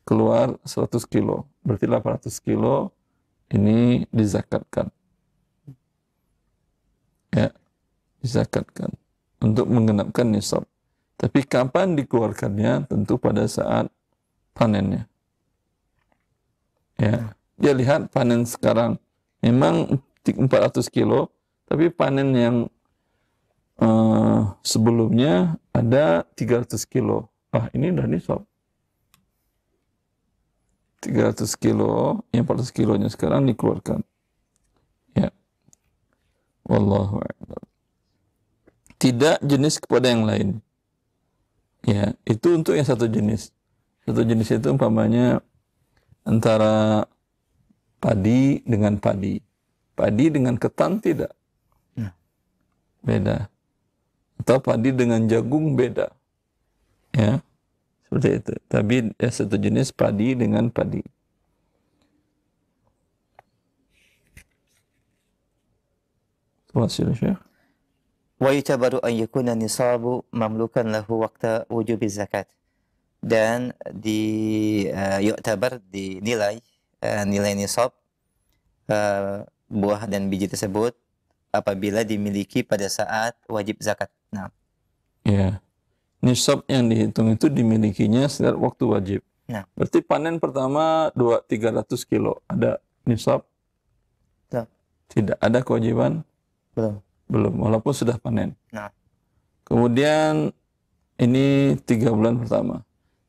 keluar 100 kilo. Berarti 800 kilo ini dizakatkan. Ya, dizakatkan untuk menggenapkan nisab. Tapi kapan dikeluarkannya? Tentu pada saat panennya. Ya, dia lihat panen sekarang memang 400 kilo, Tapi panen yang sebelumnya ada 300 kilo. Ah, ini udah nisab. 300 kilo, yang 400 kilonya sekarang dikeluarkan. Ya. Wallahu a'lam. Tidak jenis kepada yang lain. Ya, itu untuk yang satu jenis. Satu jenis itu umpamanya antara padi dengan padi. Padi dengan ketan tidak. Beda. Atau padi dengan jagung beda. Ya. Seperti itu. Tapi ya, satu jenis padi dengan padi. Wasil Syekh. Wa yutabaru an yakuna nisabu mamlukan lahu waqta wujubi zakat. Dan yu'tabar dinilai nilai nisab buah dan biji tersebut apabila dimiliki pada saat wajib zakat. Nah, Ya. Nisab yang dihitung itu dimilikinya setiap waktu wajib. Nah. Berarti panen pertama 300 kilo. Ada nisab? Tidak. Ada kewajiban? Belum. Walaupun sudah panen. Nah. Kemudian ini 3 bulan pertama.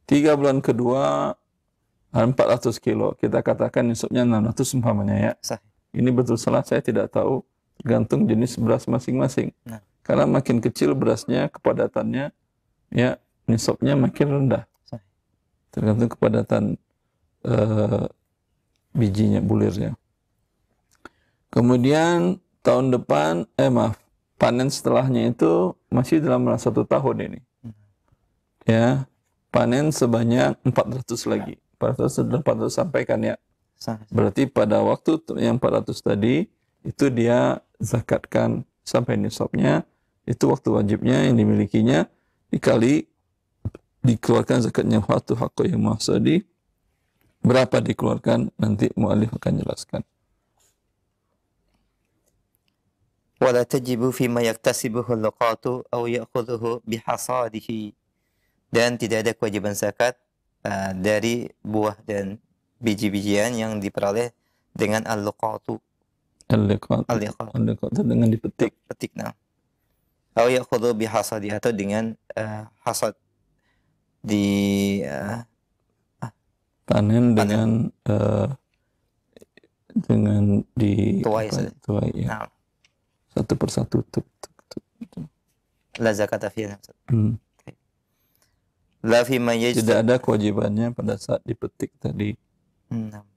3 bulan kedua 400 kilo. Kita katakan nisabnya 600 umpamanya ya. Sahih. Ini betul salah, saya tidak tahu. Tergantung jenis beras masing-masing. Nah. Karena makin kecil berasnya, kepadatannya, ya nisabnya makin rendah. Sahih. Tergantung kepadatan bijinya, bulirnya. Kemudian tahun depan, panen setelahnya itu masih dalam 1 tahun ini. Ya, panen sebanyak 400 lagi. 400 sampaikan ya. Berarti pada waktu yang 400 tadi, itu dia zakatkan sampai nisabnya, itu waktu wajibnya yang dimilikinya, dikali dikeluarkan zakatnya waktu hakku yang mahsadi, berapa dikeluarkan, nanti mu'alif akan jelaskan. Wala tajibu fima yaktasibuhu luqatu aw ya'khudhuhu bihasadihi. Dan tidak ada kewajiban zakat dari buah dan biji-bijian yang diperoleh dengan al-luqatu. Al-liqat itu dengan dipetik. Petik, nah. Aw ya'khudhu bihasadi, atau dengan hasad panen dengan tuai ya. Nah. Satu persatu. La zakata fiha. La fi ma Tidak ada kewajibannya pada saat dipetik tadi.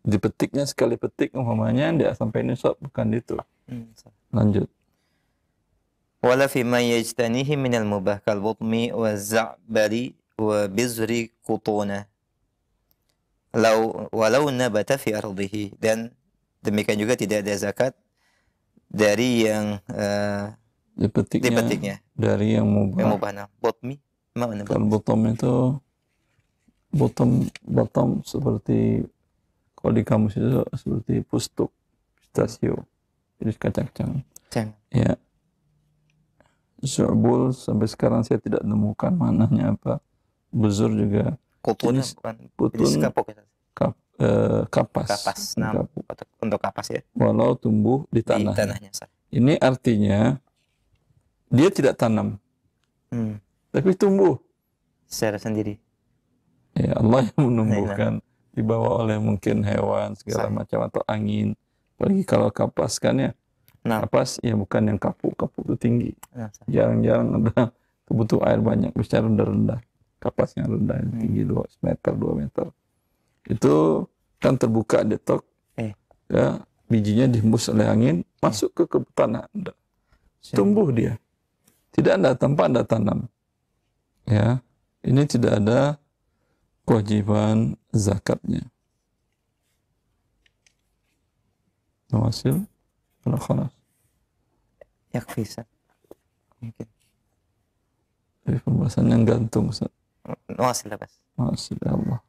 Dipetiknya sekali petik umpamanya dia sampai nisab, bukan itu. Lanjut. Wala fi ma yajtanihi min al-mubah kal butmi wa za'bari wa bizri qutuna. Walau nabata fi ardihi. Dan demikian juga tidak ada zakat dari yang dipetiknya. Dari yang mubah. Yang mubah. Nah, botmi. Kalau bottom itu bottom seperti, kalau di kamus itu seperti pustuk, pistachio, jadi kacang-kacang. Ya. Zu'bul sampai sekarang saya tidak menemukan mananya apa. Buzur juga. Kutun kapas. Nah, untuk kapas ya. Walau tumbuh di tanah. Di tanahnya. Ini artinya dia tidak tanam. Tapi tumbuh secara sendiri. Ya, Allah yang menumbuhkan, dibawa oleh mungkin hewan segala macam atau angin. Apalagi kalau kapas kan ya. Kapas ya bukan yang kapuk itu tinggi. Jarang-jarang ada kebutuh air banyak, bicara rendah-rendah. Kapas yang rendah tinggi 2 meter, 2 meter. Itu kan terbuka detok. Ya, bijinya dihembus oleh angin, masuk ke tanah Anda. Tumbuh dia. Tidak ada tanpa Anda tanam. Ya, ini tidak ada kewajiban zakatnya. Nawasil, khalas. Yakfi, mungkin. Jadi pembahasan yang gantung, Ustaz. Nawasil bas. Nawasil, ya Allah.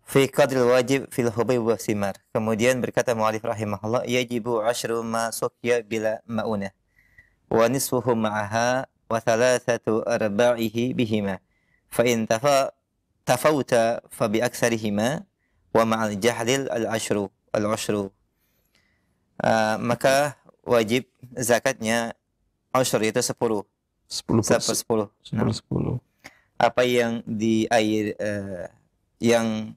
Fi qadril wajib fil hubayb wa simar. Kemudian berkata mu'alif rahimahullah, yajibu 10 ma suqya bila ma'unah. Wa nisfuhu ma'aha wa 3/4 bihima. Fa in tafawta fa bi aksarihima wa ma'al jahlil al-ashru. Maka wajib zakatnya ushur, itu 10. 10%. 10. Nah, 10. apa yang yang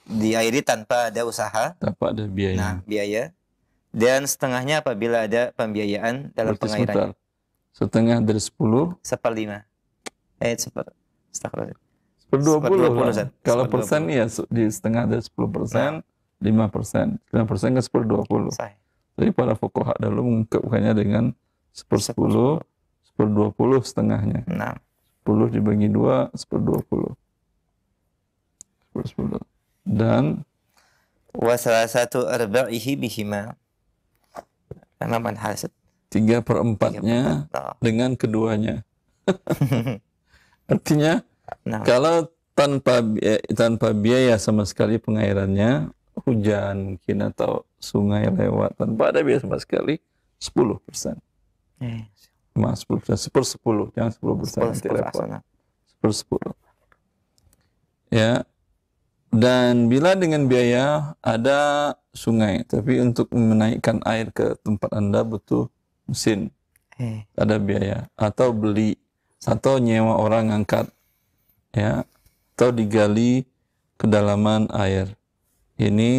diairi tanpa ada usaha, Tanpa ada biaya. nah biaya, dan setengahnya apabila ada pembiayaan dalam Berarti sebentar. pengairannya. Setengah dari 10. 1/5. Astagfirullah. 1/20 lah. Ustaz. Kalau 1/20. persen ya di setengah dari 10%, 5%. 5% kan 1/20. Sahih. Jadi para fuqaha dahulu mengungkapkannya dengan 1/10, 1/20 setengahnya. Nah, 10 dibagi 2, 1/20. 10. Dan wa salasatu arba'ihi bihima. Memang hasil 3/4-nya dengan keduanya. Artinya Nah, kalau tanpa biaya sama sekali pengairannya, hujan mungkin atau sungai lewat tanpa ada biaya sama sekali, 10%. Mas 10%, 10, jangan 10%, nanti repot. 10. Ya. Dan bila dengan biaya ada sungai, tapi untuk menaikkan air ke tempat Anda butuh mesin, ada biaya, atau beli, atau nyewa orang angkat, ya, atau digali kedalaman air. Ini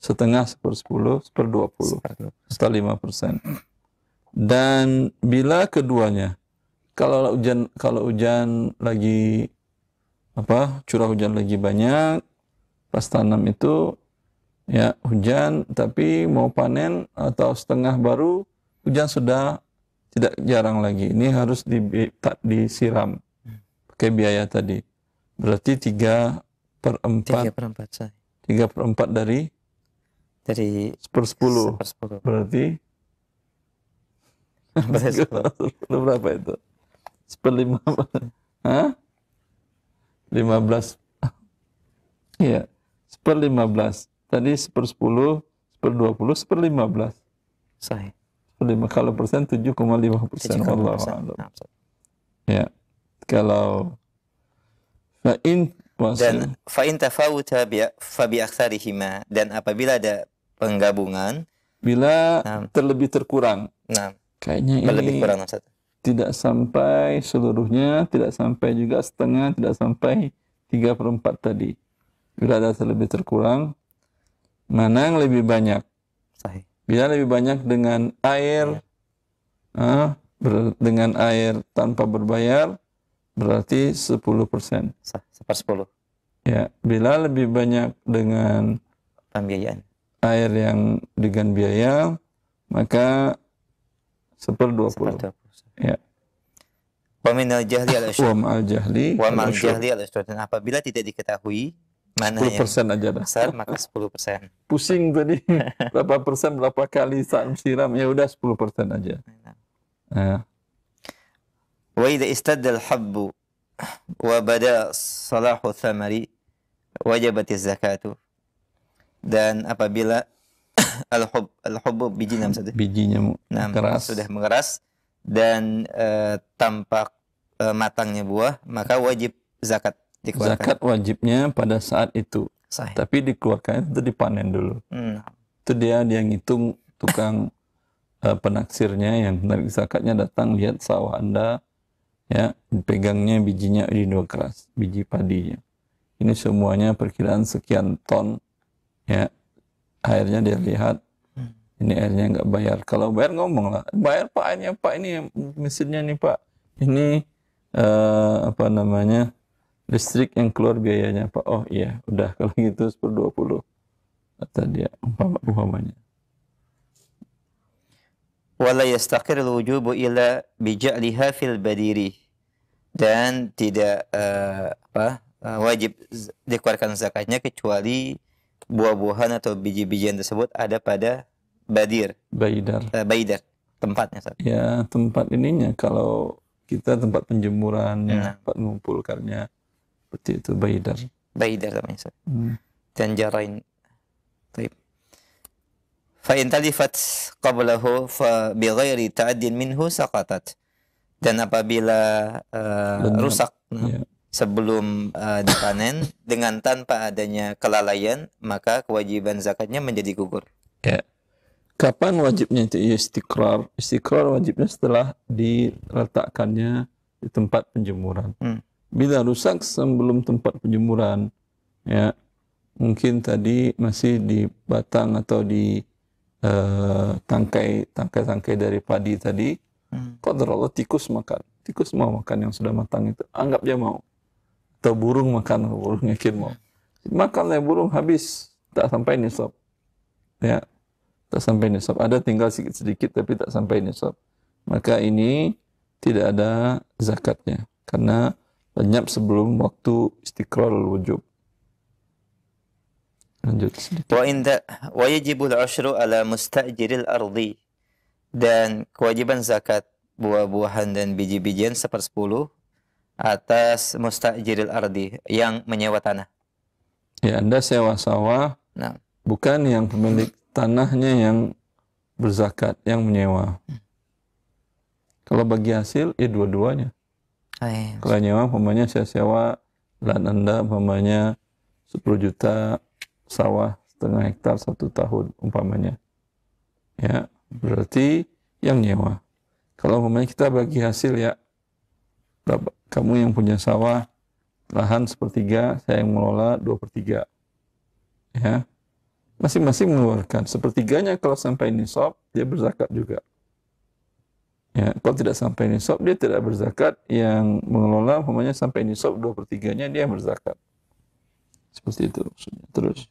setengah, 1/10, 1/20, atau 5%. Dan bila keduanya, kalau hujan lagi curah hujan lagi banyak, pas tanam itu ya hujan, tapi mau panen atau setengah baru, hujan sudah tidak jarang lagi. Ini harus disiram pakai biaya tadi. Berarti 3/4. 3/4 dari 1/10. Berarti berapa itu? 1/5. Hah? 15. Iya. 1/15. Tadi 1/10, 1/20, 1/15. Sahih. 1/5. Kalau persen 7,5%. Wallahu a'lam. Ya. Kalau dan fa'in tafawuta fa bi aktsarihima, dan apabila ada penggabungan, bila terlebih terkurang. Kayaknya lebih kurang, Ustaz. Tidak sampai seluruhnya, tidak sampai juga setengah, tidak sampai 3/4 tadi. Bila ada terlebih terkurang, mana yang lebih banyak? Sahih. Bila lebih banyak dengan air, dengan air tanpa berbayar, berarti 10%. 1/10. Ya, bila lebih banyak dengan pembiayaan, air yang dengan biaya, maka 1/20. Ya. Wa minal jahli al-usyur. Wa ma'al jahli al-usyur. Dan apabila tidak diketahui mana 10% yang aja dah. besar, maka 10%. Pusing tadi berapa persen, berapa kali saat siram, ya udah 10% aja. Wa idza istadda al-habbu wa bada salahu thamari wajibatiz zakatu. Dan apabila al-hubbu bijinya keras, sudah mengeras dan tampak matangnya buah, maka wajib zakat dikeluarkan. Zakat wajibnya pada saat itu. Sahih. Tapi dikeluarkan itu dipanen dulu. Itu dia ngitung, tukang penaksirnya yang menarik zakatnya datang lihat sawah Anda, ya, pegangnya bijinya di dua keras, biji padinya. Ini semuanya perkiraan sekian ton, ya. Airnya dia lihat, ini airnya nggak bayar. Kalau bayar ngomong lah, bayar Pak, ini Pak, ini mesinnya nih Pak, ini listrik yang keluar biayanya Pak. Oh iya, udah kalau gitu 1/20 kata dia umpamanya. Wala yastaqirul wujubu illa bija'liha fil badiri. Dan tidak wajib dikeluarkan zakatnya kecuali buah-buahan atau biji-bijian tersebut ada pada baidar, tempatnya. Ya, tempat ininya, kalau kita tempat penjemurannya, tempat mengumpulkannya, seperti itu baidar namanya. Dan jarain. Baik. Fa in talifat qablahu fa bi ghairi ta'addin minhu saqatat. Dan apabila rusak sebelum dipanen dengan tanpa adanya kelalaian, maka kewajiban zakatnya menjadi gugur. Ya. Kapan wajibnya itu? Ya, istiqrar. Istiqrar wajibnya setelah diletakkannya di tempat penjemuran. Bila rusak sebelum tempat penjemuran, ya mungkin tadi masih di batang atau di tangkai dari padi tadi, qadarullah tikus makan. Tikus mau makan yang sudah matang itu. Anggap dia mau. Atau burung makan, burung yakin mau. Makanlah burung habis, tak sampai nisab. Ya, tak sampai nisab. Ada tinggal sedikit tapi tak sampai nisab. Maka ini tidak ada zakatnya. Karena lenyap sebelum waktu istiqrarul wujub. Lanjut sedikit. Wa yajibul ushru ala mustajiril ardi. Dan kewajiban zakat buah-buahan dan biji-bijian 1/10 atas mustajiril ardi, yang menyewa tanah. Ya, Anda sewa sawah, bukan yang pemilik tanahnya yang berzakat, yang menyewa. Kalau bagi hasil, ya dua-duanya. Kalau nyewa, umpamanya saya sewa lahan Anda, umpamanya 10 juta, sawah setengah hektar 1 tahun, umpamanya. Ya, berarti yang nyewa. Kalau umpamanya kita bagi hasil, ya, kamu yang punya sawah, lahan 1/3, saya yang mengelola 2/3. Ya, masing-masing mengeluarkan 1/3-nya. Kalau sampai nisab, dia berzakat juga. Ya, kalau tidak sampai nisab, dia tidak berzakat. Yang mengelola, umpamanya sampai nisab 2/3-nya, dia berzakat. Seperti itu maksudnya. Terus.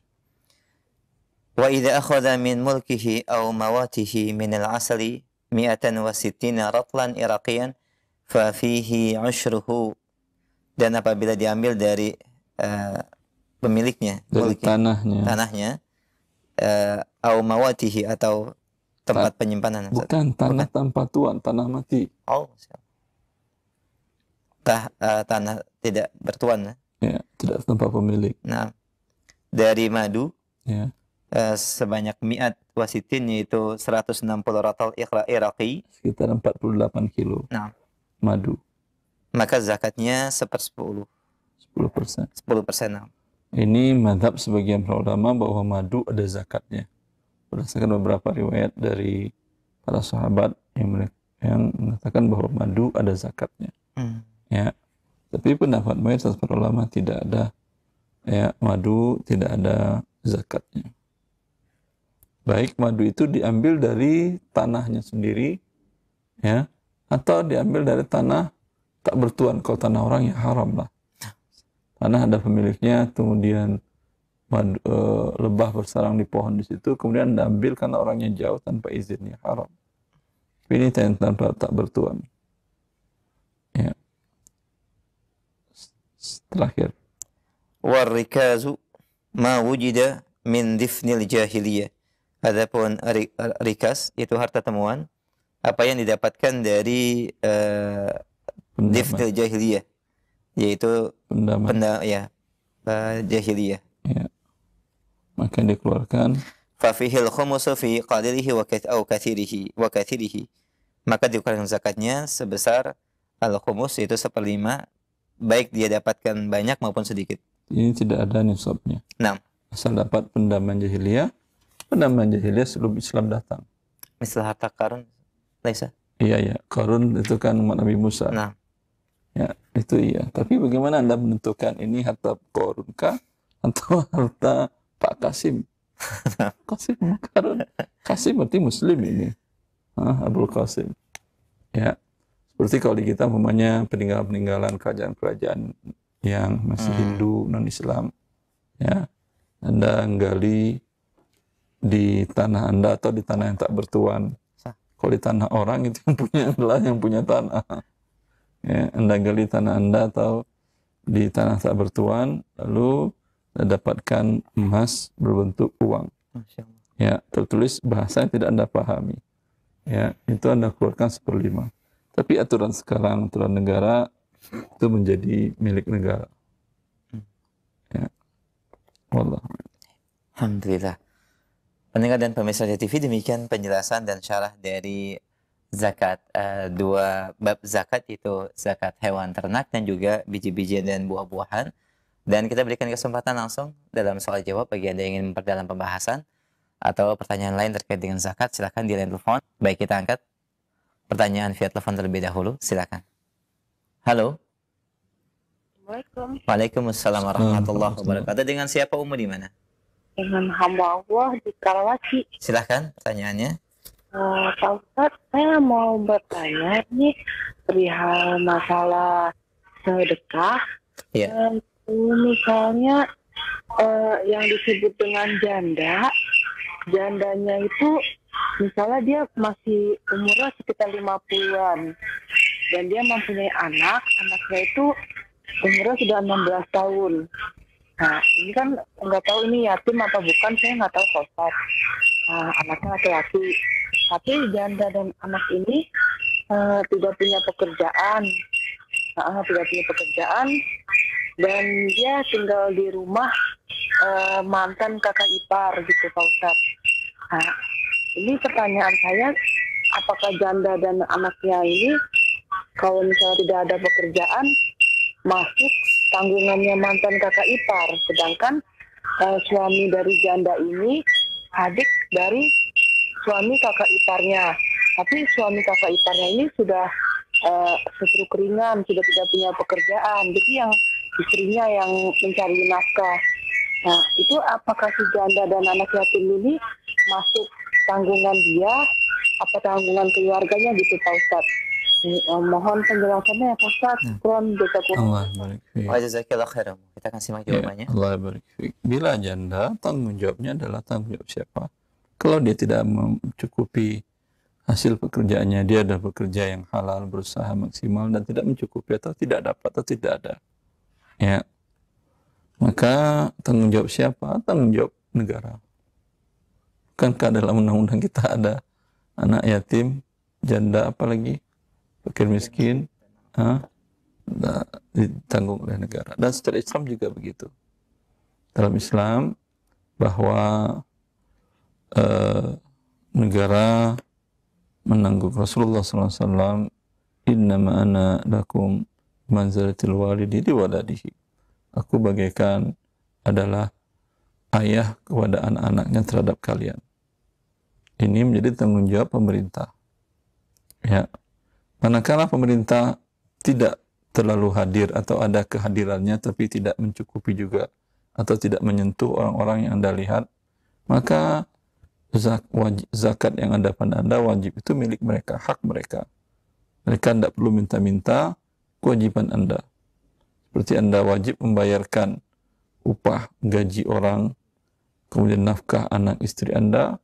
Wa idza akhadha min mulkihi aw mawatihi min al-asali 160 ratlan iraqiyan fa fihi ushruhu. Dan apabila diambil dari pemiliknya, dari tanahnya, aw mawatihi atau tempat penyimpanan. Bukan tanah tanpa tuan, tanah mati. Oh, tanah tidak bertuan. Ya, tidak tanpa pemilik. Nah, dari madu, ya, sebanyak 100 wasitin, yaitu 160 ratal iraqi, sekitar 48 kilo. Nah, madu. Maka zakatnya 10%. 10%. 10%. Ini mazhab sebagian para ulama bahwa madu ada zakatnya. Berdasarkan beberapa riwayat dari para sahabat yang mengatakan bahwa madu ada zakatnya. Ya, tapi pendapat mayoritas para ulama tidak ada. Ya, madu tidak ada zakatnya. Baik madu itu diambil dari tanahnya sendiri, ya, atau diambil dari tanah tak bertuan. Kalau tanah orang ya haram lah. Tanah ada pemiliknya, kemudian lebah bersarang di pohon di situ, kemudian Anda ambil karena orangnya jauh tanpa izinnya, haram. Ini tanpa tak bertuan. Ya. Terakhir. Warrikazu ma wujida min difnil jahiliyah. Adapun rikas itu harta temuan, apa yang didapatkan dari difnil jahiliyah, yaitu jahiliyah. Ya. Maka dikeluarkan. Fafihil khumusu fi qadirihi wa kathirihi. Maka dikeluarkan zakatnya sebesar al-khumus, yaitu 1/5, baik dia dapatkan banyak maupun sedikit. Ini tidak ada nisabnya. Asal dapat pendaman jahiliyah. Pendaman jahiliyah sebelum Islam datang. Misal harta Qarun, Laisa? Iya. Qarun itu kan umat Nabi Musa. Ya, itu iya. Tapi bagaimana Anda menentukan ini harta Qarun kah atau harta Pak Kasim? Kasim Qarun. Kasim berarti Muslim ini. Abdul Qasim. Ya, seperti kalau di kita umpamanya peninggalan kerajaan-kerajaan yang masih Hindu, non-Islam. Ya, Anda gali di tanah Anda atau di tanah yang tak bertuan. Kalau di tanah orang itu yang punya adalah yang punya tanah. Ya, Anda gali tanah Anda atau di tanah tak bertuan, lalu dapatkan emas berbentuk uang. Ya, tertulis bahasa yang tidak Anda pahami. Ya, itu Anda keluarkan 1/5. Tapi aturan sekarang, aturan negara itu menjadi milik negara. Ya. Wallah. Alhamdulillah. Pendengar dan pemirsa TV, demikian penjelasan dan syarah dari zakat. Dua bab zakat, itu zakat hewan ternak dan juga biji-bijian dan buah-buahan. Dan kita berikan kesempatan langsung dalam soal jawab bagi Anda yang ingin memperdalam pembahasan. atau pertanyaan lain terkait dengan zakat, silakan di line telepon. Baik, kita angkat pertanyaan via telepon terlebih dahulu. Silakan. Halo. Assalamualaikum. Waalaikumsalam warahmatullahi wabarakatuh. Dengan siapa Umu di mana? Dengan hamba Allah di Karawaci. Silahkan pertanyaannya. Pak Ustadz, saya mau bertanya nih perihal masalah sedekah. Iya. Misalnya yang disebut dengan jandanya itu misalnya dia masih umurnya sekitar 50-an dan dia mempunyai anaknya itu umurnya sudah 16 tahun. Nah, ini kan nggak tahu ini yatim apa bukan, saya nggak tahu Pak Ustadz. Anaknya laki-laki, tapi janda dan anak ini tidak punya pekerjaan, dan dia tinggal di rumah mantan kakak ipar gitu Pak Ustadz. Nah, ini pertanyaan saya, apakah janda dan anaknya ini kalau misalnya tidak ada pekerjaan masuk tanggungannya mantan kakak ipar, sedangkan suami dari janda ini adik dari suami kakak iparnya, tapi suami kakak iparnya ini sudah setruk ringan, sudah tidak punya pekerjaan, jadi yang istrinya yang mencari nafkah. Nah, itu apakah si janda dan anak yatim ini masuk tanggungan dia, apa tanggungan keluarganya gitu Pak Ustadz? Mohon penjelasannya ya Pak Ustadz. Allah barik fiik. Wa jazakallahu khairan. Kita akan simak jawabannya. Allah barik fiik. Bila janda, tanggung jawabnya adalah tanggung jawab siapa? Kalau dia tidak mencukupi hasil pekerjaannya, dia ada bekerja yang halal, berusaha maksimal dan tidak mencukupi atau tidak dapat atau tidak ada, ya, maka tanggung jawab siapa? Tanggung jawab negara. Bukankah dalam undang-undang kita ada anak yatim, janda, apalagi fakir miskin, ditanggung oleh negara. Dan secara Islam juga begitu. Dalam Islam bahwa negara menanggung. Rasulullah SAW, innama ana lakum manzalatil walidi li waladihi. Aku bagaikan adalah ayah kepada anak-anaknya terhadap kalian. Ini menjadi tanggung jawab pemerintah. Ya, manakala pemerintah tidak terlalu hadir atau ada kehadirannya tapi tidak mencukupi juga atau tidak menyentuh orang-orang yang Anda lihat, maka zakat yang ada pada Anda wajib itu milik mereka, hak mereka. Mereka tidak perlu minta-minta, kewajiban Anda. Seperti Anda wajib membayarkan upah, gaji orang, kemudian nafkah anak istri Anda,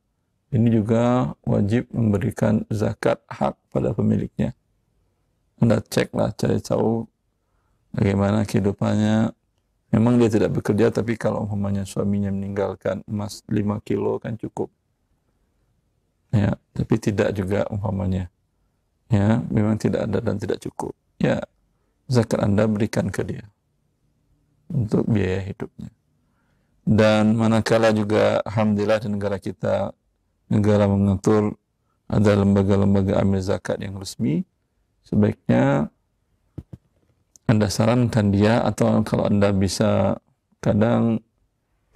ini juga wajib memberikan zakat hak pada pemiliknya. Anda ceklah, cari tahu bagaimana kehidupannya. Memang dia tidak bekerja, tapi kalau umpamanya suaminya meninggalkan emas 5 kilo kan cukup. Ya, tapi tidak juga umpamanya. Ya, memang tidak ada dan tidak cukup. Ya, zakat Anda berikan ke dia untuk biaya hidupnya. Dan manakala juga alhamdulillah di negara kita, negara mengatur ada lembaga-lembaga amil zakat yang resmi, sebaiknya Anda sarankan dia, atau kalau Anda bisa, kadang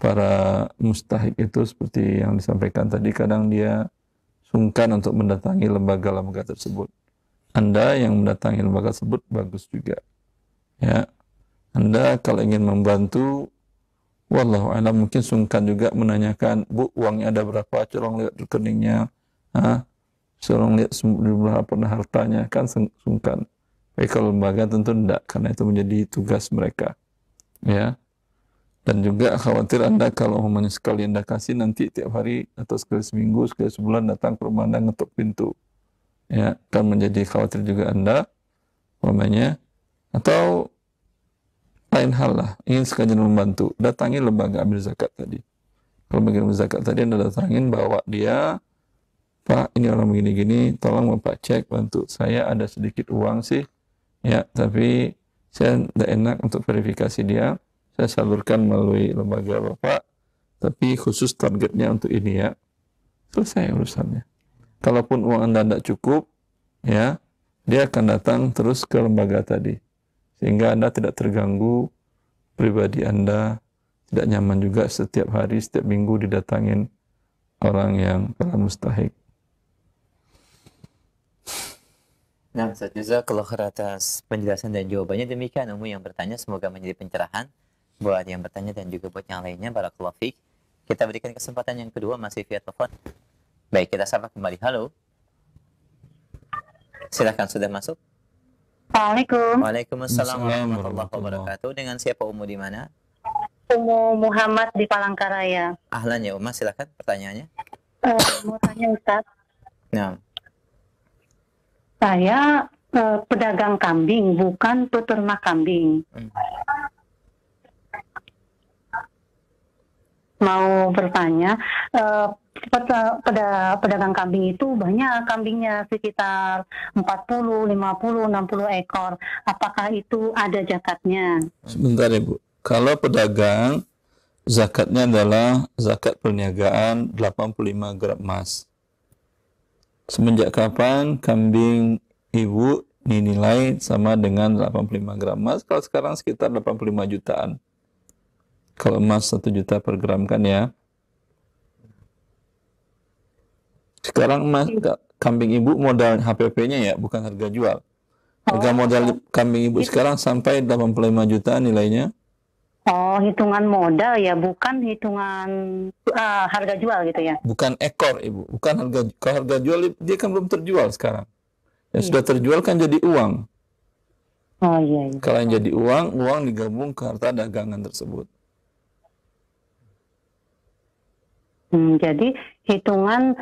para mustahik itu seperti yang disampaikan tadi, kadang dia sungkan untuk mendatangi lembaga-lembaga tersebut. Anda yang mendatangi lembaga tersebut bagus juga. Ya, Anda kalau ingin membantu, wallahu a'lam, mungkin sungkan juga menanyakan, Bu, uangnya ada berapa, colong lihat rekeningnya, colong lihat berapa hartanya, kan sungkan. Baik, kalau lembaga tentu tidak, karena itu menjadi tugas mereka. Ya. Dan juga khawatir Anda kalau umpamanya sekali Anda kasih, nanti tiap hari atau sekali seminggu, sekali sebulan datang ke rumah Anda ngetuk pintu. Ya, kan menjadi khawatir juga Anda umpamanya, atau lain hal lah, ingin sekalian membantu, datangi lembaga ambil zakat tadi. Kalau ambil zakat tadi Anda datangin, bawa dia, Pak, ini orang begini-gini, tolong Bapak cek, bantu saya, ada sedikit uang sih, ya, tapi saya tidak enak untuk verifikasi dia, saya salurkan melalui lembaga Bapak, tapi khusus targetnya untuk ini ya. Selesai urusannya. Kalaupun uang Anda tidak cukup, ya, dia akan datang terus ke lembaga tadi. Sehingga Anda tidak terganggu, pribadi Anda tidak nyaman juga setiap hari, setiap minggu didatangin orang yang telah mustahik. Nah, Ustaz, jazakallahu khair atas penjelasan dan jawabannya. Demikian umum yang bertanya, semoga menjadi pencerahan buat yang bertanya dan juga buat yang lainnya. Barakallahu fiik. Kita berikan kesempatan yang kedua masih via telepon. Baik, kita sapa kembali. Halo. Silakan, sudah masuk. Assalamualaikum. Waalaikumsalam warahmatullahi wabarakatuh. Dengan siapa Umu di mana? Umu Muhammad di Palangkaraya. Ahlan ya Umma, silakan pertanyaannya. Mau tanya Ustaz, Nah, saya pedagang kambing, bukan peternak kambing. Mau bertanya, pedagang kambing itu banyak kambingnya, sekitar 40, 50, 60 ekor. Apakah itu ada zakatnya? Sebentar Ibu. Kalau pedagang, zakatnya adalah zakat perniagaan 85 gram emas. Semenjak kapan kambing Ibu dinilai sama dengan 85 gram emas? Kalau sekarang sekitar 85 jutaan. Kalau emas 1 juta per gram kan ya. Sekarang emas kambing Ibu modal HPP-nya ya, bukan harga jual. Harga modal kambing Ibu sekarang sampai 85 juta nilainya. Oh, hitungan modal ya, bukan hitungan harga jual gitu ya? Bukan ekor Ibu, bukan harga. Kalau harga jual dia kan belum terjual sekarang. Yang sudah terjual kan jadi uang. Oh iya. Kalau yang jadi uang, uang digabung ke harta dagangan tersebut. Jadi hitungan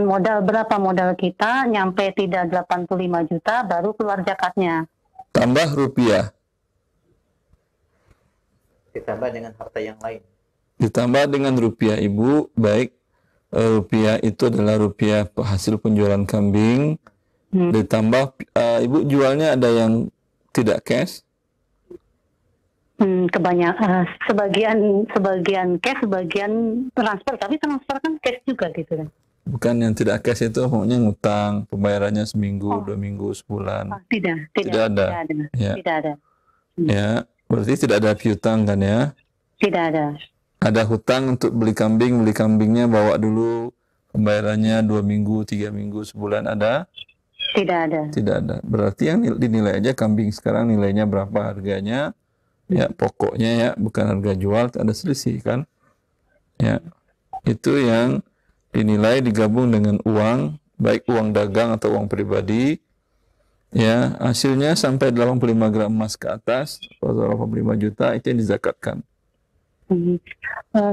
modal, berapa modal kita nyampe tidak 85 juta baru keluar zakatnya. Tambah rupiah. ditambah dengan harta yang lain. Ditambah dengan rupiah Ibu, baik rupiah itu adalah rupiah hasil penjualan kambing. Ditambah Ibu jualnya ada yang tidak cash. Kebanyakan sebagian cash, sebagian transfer, tapi transfer kan cash juga gitu kan. Bukan yang tidak cash itu pokoknya ngutang, pembayarannya seminggu, 2 minggu, sebulan. Tidak ada. Ya. Tidak ada. Ya, berarti tidak ada piutang kan ya? Tidak ada. Ada hutang untuk beli kambingnya bawa dulu, pembayarannya 2 minggu, 3 minggu, sebulan ada? Tidak ada. Tidak ada. Berarti yang dinilai aja kambing sekarang nilainya berapa harganya? Ya, pokoknya ya, bukan harga jual, ada selisih kan? Ya, itu yang dinilai digabung dengan uang, baik uang dagang atau uang pribadi. Ya, hasilnya sampai 85 gram emas ke atas, atau 85 juta, itu yang dizakatkan.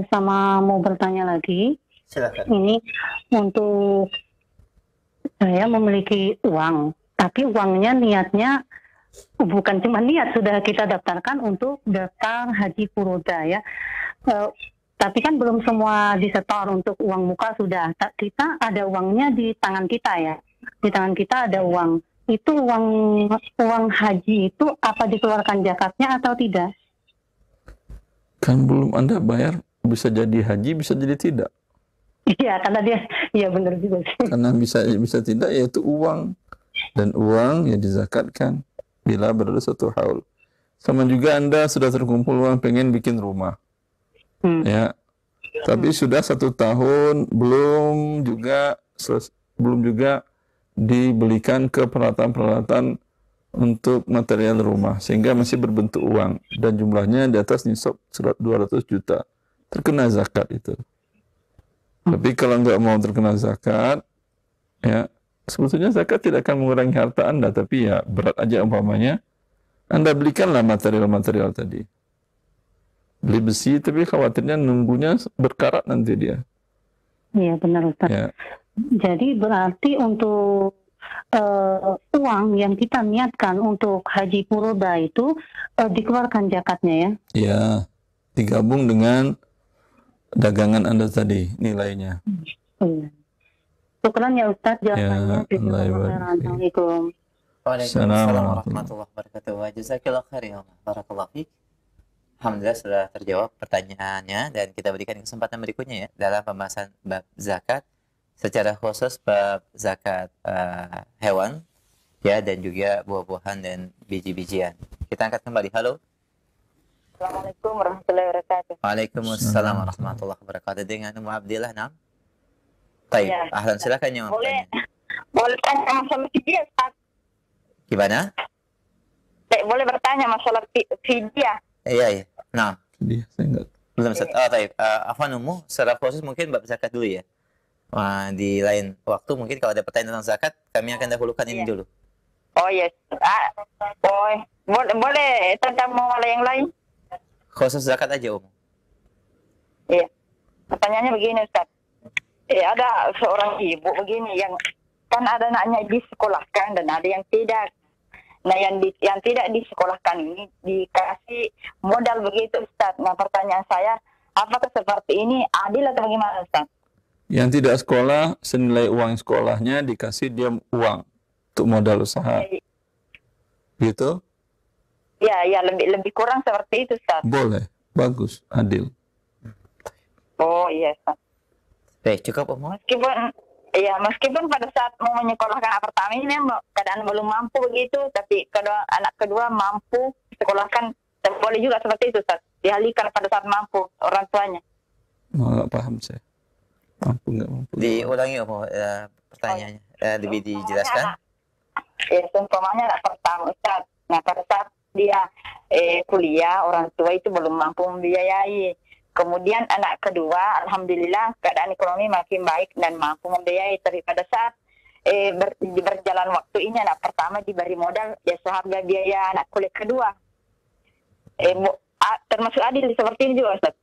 Sama mau bertanya lagi. Silakan. Ini untuk saya memiliki uang, tapi uangnya niatnya bukan cuma niat, sudah kita daftarkan untuk daftar haji furoda ya. Tapi kan belum semua disetor, untuk uang muka sudah. Kita ada uangnya di tangan kita ya. Di tangan kita ada uang. Itu uang haji itu apa dikeluarkan zakatnya atau tidak? Kan belum Anda bayar, bisa jadi haji, bisa jadi tidak. Iya, karena dia, iya benar juga sih. Karena bisa tidak, yaitu uang. Dan uang ya dizakatkan bila berada 1 haul. Sama juga Anda sudah terkumpul uang pengen bikin rumah. Ya. Tapi sudah 1 tahun belum juga dibelikan ke peralatan-peralatan untuk material rumah, sehingga masih berbentuk uang dan jumlahnya di atas nisab 200 juta. Terkena zakat itu. Tapi kalau nggak mau terkena zakat, ya sebetulnya zakat tidak akan mengurangi harta Anda, tapi ya berat aja umpamanya. Anda belikanlah material-material tadi. Beli besi, tapi khawatirnya nunggunya berkarat nanti dia. Iya benar Ustaz. Ya. Jadi berarti untuk uang yang kita niatkan untuk haji furoda itu dikeluarkan zakatnya ya? Iya, digabung dengan dagangan Anda tadi nilainya. Syukran ya Ustaz jawabannya. Assalamualaikum. Waalaikumsalam warahmatullahi wabarakatuh. Jazakallahu khairan. Barakallahu fiik. Alhamdulillah sudah terjawab pertanyaannya, dan kita berikan kesempatan berikutnya ya dalam pembahasan bab zakat, secara khusus bab zakat hewan ya, dan juga buah-buahan dan biji-bijian. Kita angkat kembali. Halo. Assalamualaikum warahmatullahi wabarakatuh. Waalaikumsalam warahmatullahi wabarakatuh. Dengan Ummu Abdillah, nam? Baik, Iya. ahlan, silakan yang mau Boleh bertanya. boleh tanya masalah fidyah, Ustaz? Gimana? Boleh bertanya masalah fidyah? Iya, iya. Nah, Dia saya enggak. belum Ustaz. Oh, baik. Afwan Ummu, secara khusus mungkin bab zakat dulu ya. Di lain waktu mungkin kalau ada pertanyaan tentang zakat, kami akan dahulukan ini Iya. dulu. Oh yes. Boleh tentang muamalah yang lain? Khusus zakat aja, Ummu. Iya. Pertanyaannya begini, Ustaz. Ada seorang ibu begini yang kan ada anaknya disekolahkan dan ada yang tidak. Nah, yang tidak disekolahkan ini dikasih modal begitu, Ustaz. Nah, pertanyaan saya, apakah seperti ini adil atau bagaimana, Ustaz? Yang tidak sekolah, senilai uang sekolahnya dikasih dia uang untuk modal usaha. Gitu? Ya, lebih kurang seperti itu, Ustaz. Boleh. Bagus. Adil. Oh iya, Ustaz. Baik, cukup Ummu. Meskipun pada saat mau menyekolahkan anak pertama ini memang keadaan belum mampu begitu, tapi anak kedua mampu sekolahkan, dan boleh juga seperti itu, Ustaz. Dialihkan pada saat mampu orang tuanya. Nggak paham saya. Mampu nggak mampu. Diulangi Ummu pertanyaannya. Lebih dijelaskan. Seumpamanya anak pertama, Ustaz. Nah, pada saat dia kuliah, orang tua itu belum mampu membiayai. Kemudian anak kedua, alhamdulillah keadaan ekonomi makin baik dan mampu membiayai. Tapi pada saat berjalan waktu ini anak pertama diberi modal ya seharga biaya anak kuliah kedua. Termasuk adil seperti ini juga, Ustaz?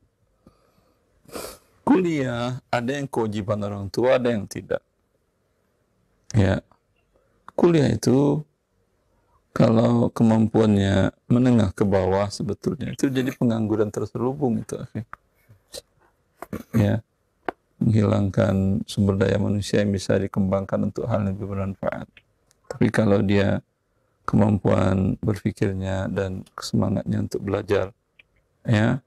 Kuliah, ada yang kewajiban orang tua, ada yang tidak. Ya, kuliah itu kalau kemampuannya menengah ke bawah sebetulnya itu jadi pengangguran terselubung itu, akhirnya. Ya, menghilangkan sumber daya manusia yang bisa dikembangkan untuk hal yang lebih bermanfaat. Tapi kalau dia kemampuan berpikirnya dan semangatnya untuk belajar, ya,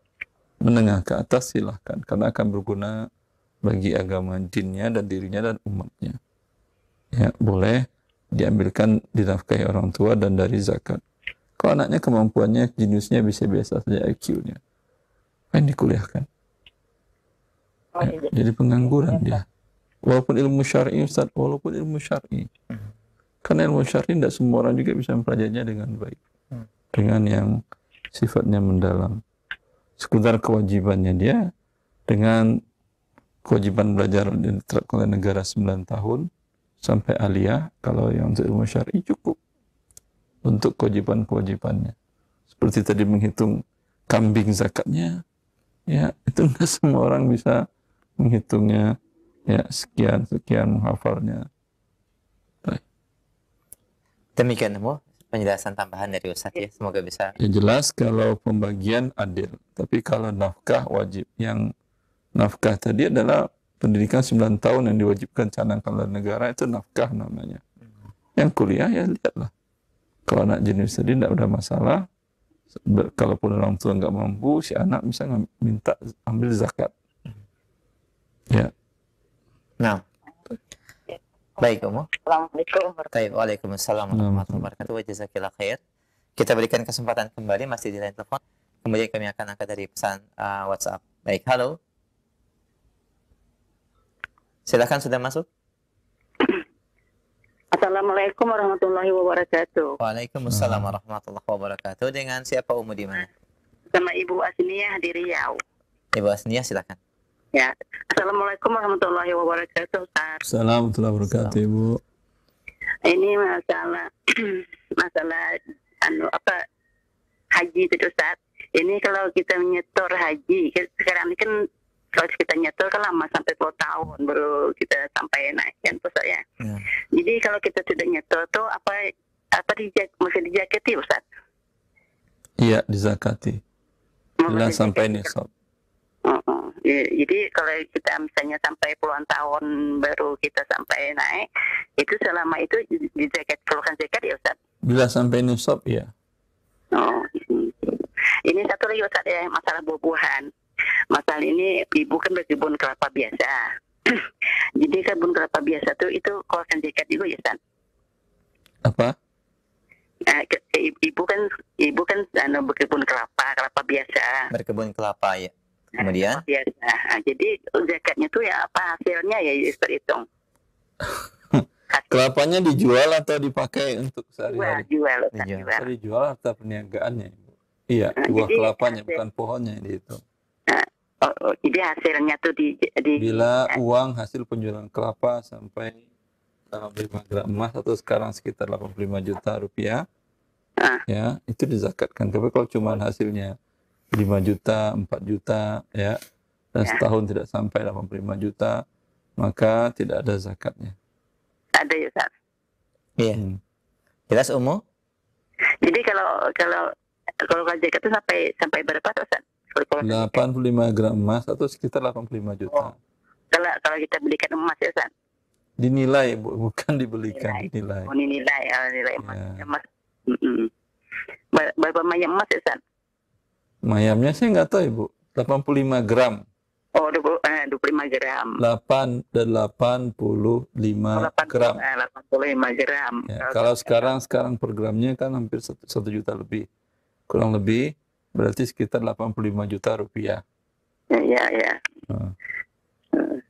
menengah ke atas, silahkan, karena akan berguna bagi agama dinnya dan dirinya dan umatnya. Ya, boleh diambilkan dinafkahi orang tua dan dari zakat. Kalau anaknya kemampuannya, jeniusnya bisa biasa saja IQ-nya, kan dikuliahkan. Ya, jadi pengangguran dia. Walaupun ilmu syar'i, Ustaz, walaupun ilmu syar'i. Karena ilmu syar'i tidak semua orang juga bisa mempelajarinya dengan baik. Dengan yang sifatnya mendalam. Sekedar kewajibannya dia, dengan kewajiban belajar diterapkan oleh negara 9 tahun, sampai aliyah, kalau yang untuk ilmu syar'i cukup untuk kewajiban-kewajibannya. Seperti tadi menghitung kambing zakatnya, ya itu enggak semua orang bisa menghitungnya, ya sekian menghafalnya. Baik. Demikian Ummu penjelasan tambahan dari Ustaz ya. Semoga bisa. Ya jelas kalau pembagian adil, tapi kalau nafkah wajib. Yang nafkah tadi adalah pendidikan 9 tahun yang diwajibkan canangkan oleh negara, itu nafkah namanya. Yang kuliah ya lihatlah. Kalau anak jenis tadi tidak ada masalah. Kalaupun orang tua nggak mampu, si anak bisa minta ambil zakat. Ya. Nah. Baik Ummu. Assalamualaikum. Waalaikumsalam warahmatullahi wabarakatuh. Jazakallah khair. Kita berikan kesempatan kembali masih di line telepon. Kemudian kami akan angkat dari pesan WhatsApp. Baik, halo. Silakan, sudah masuk. Assalamualaikum warahmatullahi wabarakatuh. Waalaikumsalam warahmatullahi wabarakatuh. Dengan siapa Ummu di mana? Sama Ibu Asniyah di Riau. Ibu Asniyah, silakan. Ya. Assalamualaikum warahmatullahi wabarakatuh, Ustaz. Assalamualaikum warahmatullahi wabarakatuh, Ibu. Ini masalah haji itu, Ustaz. Ini kalau kita menyetor haji, sekarang ini kan kalau kita nyetor kan lama sampai 10 tahun baru kita sampai naik kan Ustaz ya. Jadi kalau kita sudah nyetor tuh apa mesti dijaketi, Ustaz? Iya, dizakati. Bila sampai nisab. Jadi kalau kita misalnya sampai puluhan tahun baru kita sampai naik, itu selama itu dizakat, keluarkan zakat ya, Ustaz? Bila sampai nisab, ya. Oh, ini satu lagi, Ustaz ya, masalah buah-buahan. Masalah ini ibu kan berkebun kelapa biasa. Jadi kebun kelapa biasa tuh itu keluarkan zakat juga ya, Ustaz? Apa? Ibu kan berkebun kelapa biasa. Berkebun kelapa ya. Kemudian biasa. Jadi zakatnya tuh ya apa hasilnya ya terhitung. Kelapanya dijual atau dipakai untuk sehari-hari? Jual. Bisa dijual atau perniagaannya, Ibu? Iya, buah Jadi kelapanya, hasil- bukan pohonnya yang dihitung. Jadi hasilnya tuh di Bila uang hasil penjualan kelapa sampai 5 gram emas atau sekarang sekitar 85 juta rupiah, ya itu dizakatkan. Tapi kalau cuma hasilnya 5 juta, 4 juta, ya, dan setahun tidak sampai 85 juta, maka tidak ada zakatnya. ada ya Ustaz. iya. Jelas Umu? Jadi kalau zakat itu sampai berapa tuh Ustaz? Kalau 85 gram emas atau sekitar 85 juta. kalau kita belikan emas ya Ustaz. Dinilai, Bu, bukan dibelikan, dinilai. Oh, ini nilai emas. Ya. Emas. Berapa banyak emas ya Ustaz? Mayamnya saya nggak tahu, Ibu. 85 gram. Oh, 25 gram. 85 gram. 85 gram. Ya, kalau sekarang per gramnya kan hampir 1 juta lebih. Kurang lebih berarti sekitar 85 juta rupiah. Ya. Nah,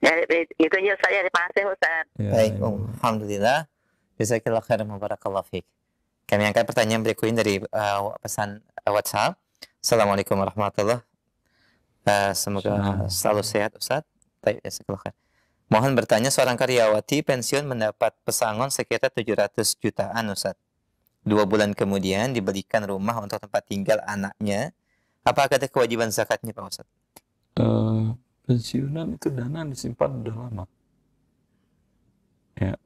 Ya, itu aja saya. Terima kasih Ustaz. ya, Baik, Ibu. alhamdulillah. Jazakallah khairan wa barakallahu fiik. Kami angkat pertanyaan berikutnya dari pesan WhatsApp. Assalamualaikum warahmatullahi wabarakatuh. Semoga selalu sehat Ustaz. Baik, jazakallah khair. Mohon bertanya, seorang karyawati pensiun mendapat pesangon sekitar 700 jutaan Ustaz. 2 bulan kemudian dibelikan rumah untuk tempat tinggal anaknya. Apakah ada kewajiban zakatnya Pak Ustaz? Pensiunan itu dana disimpan udah lama. Ya.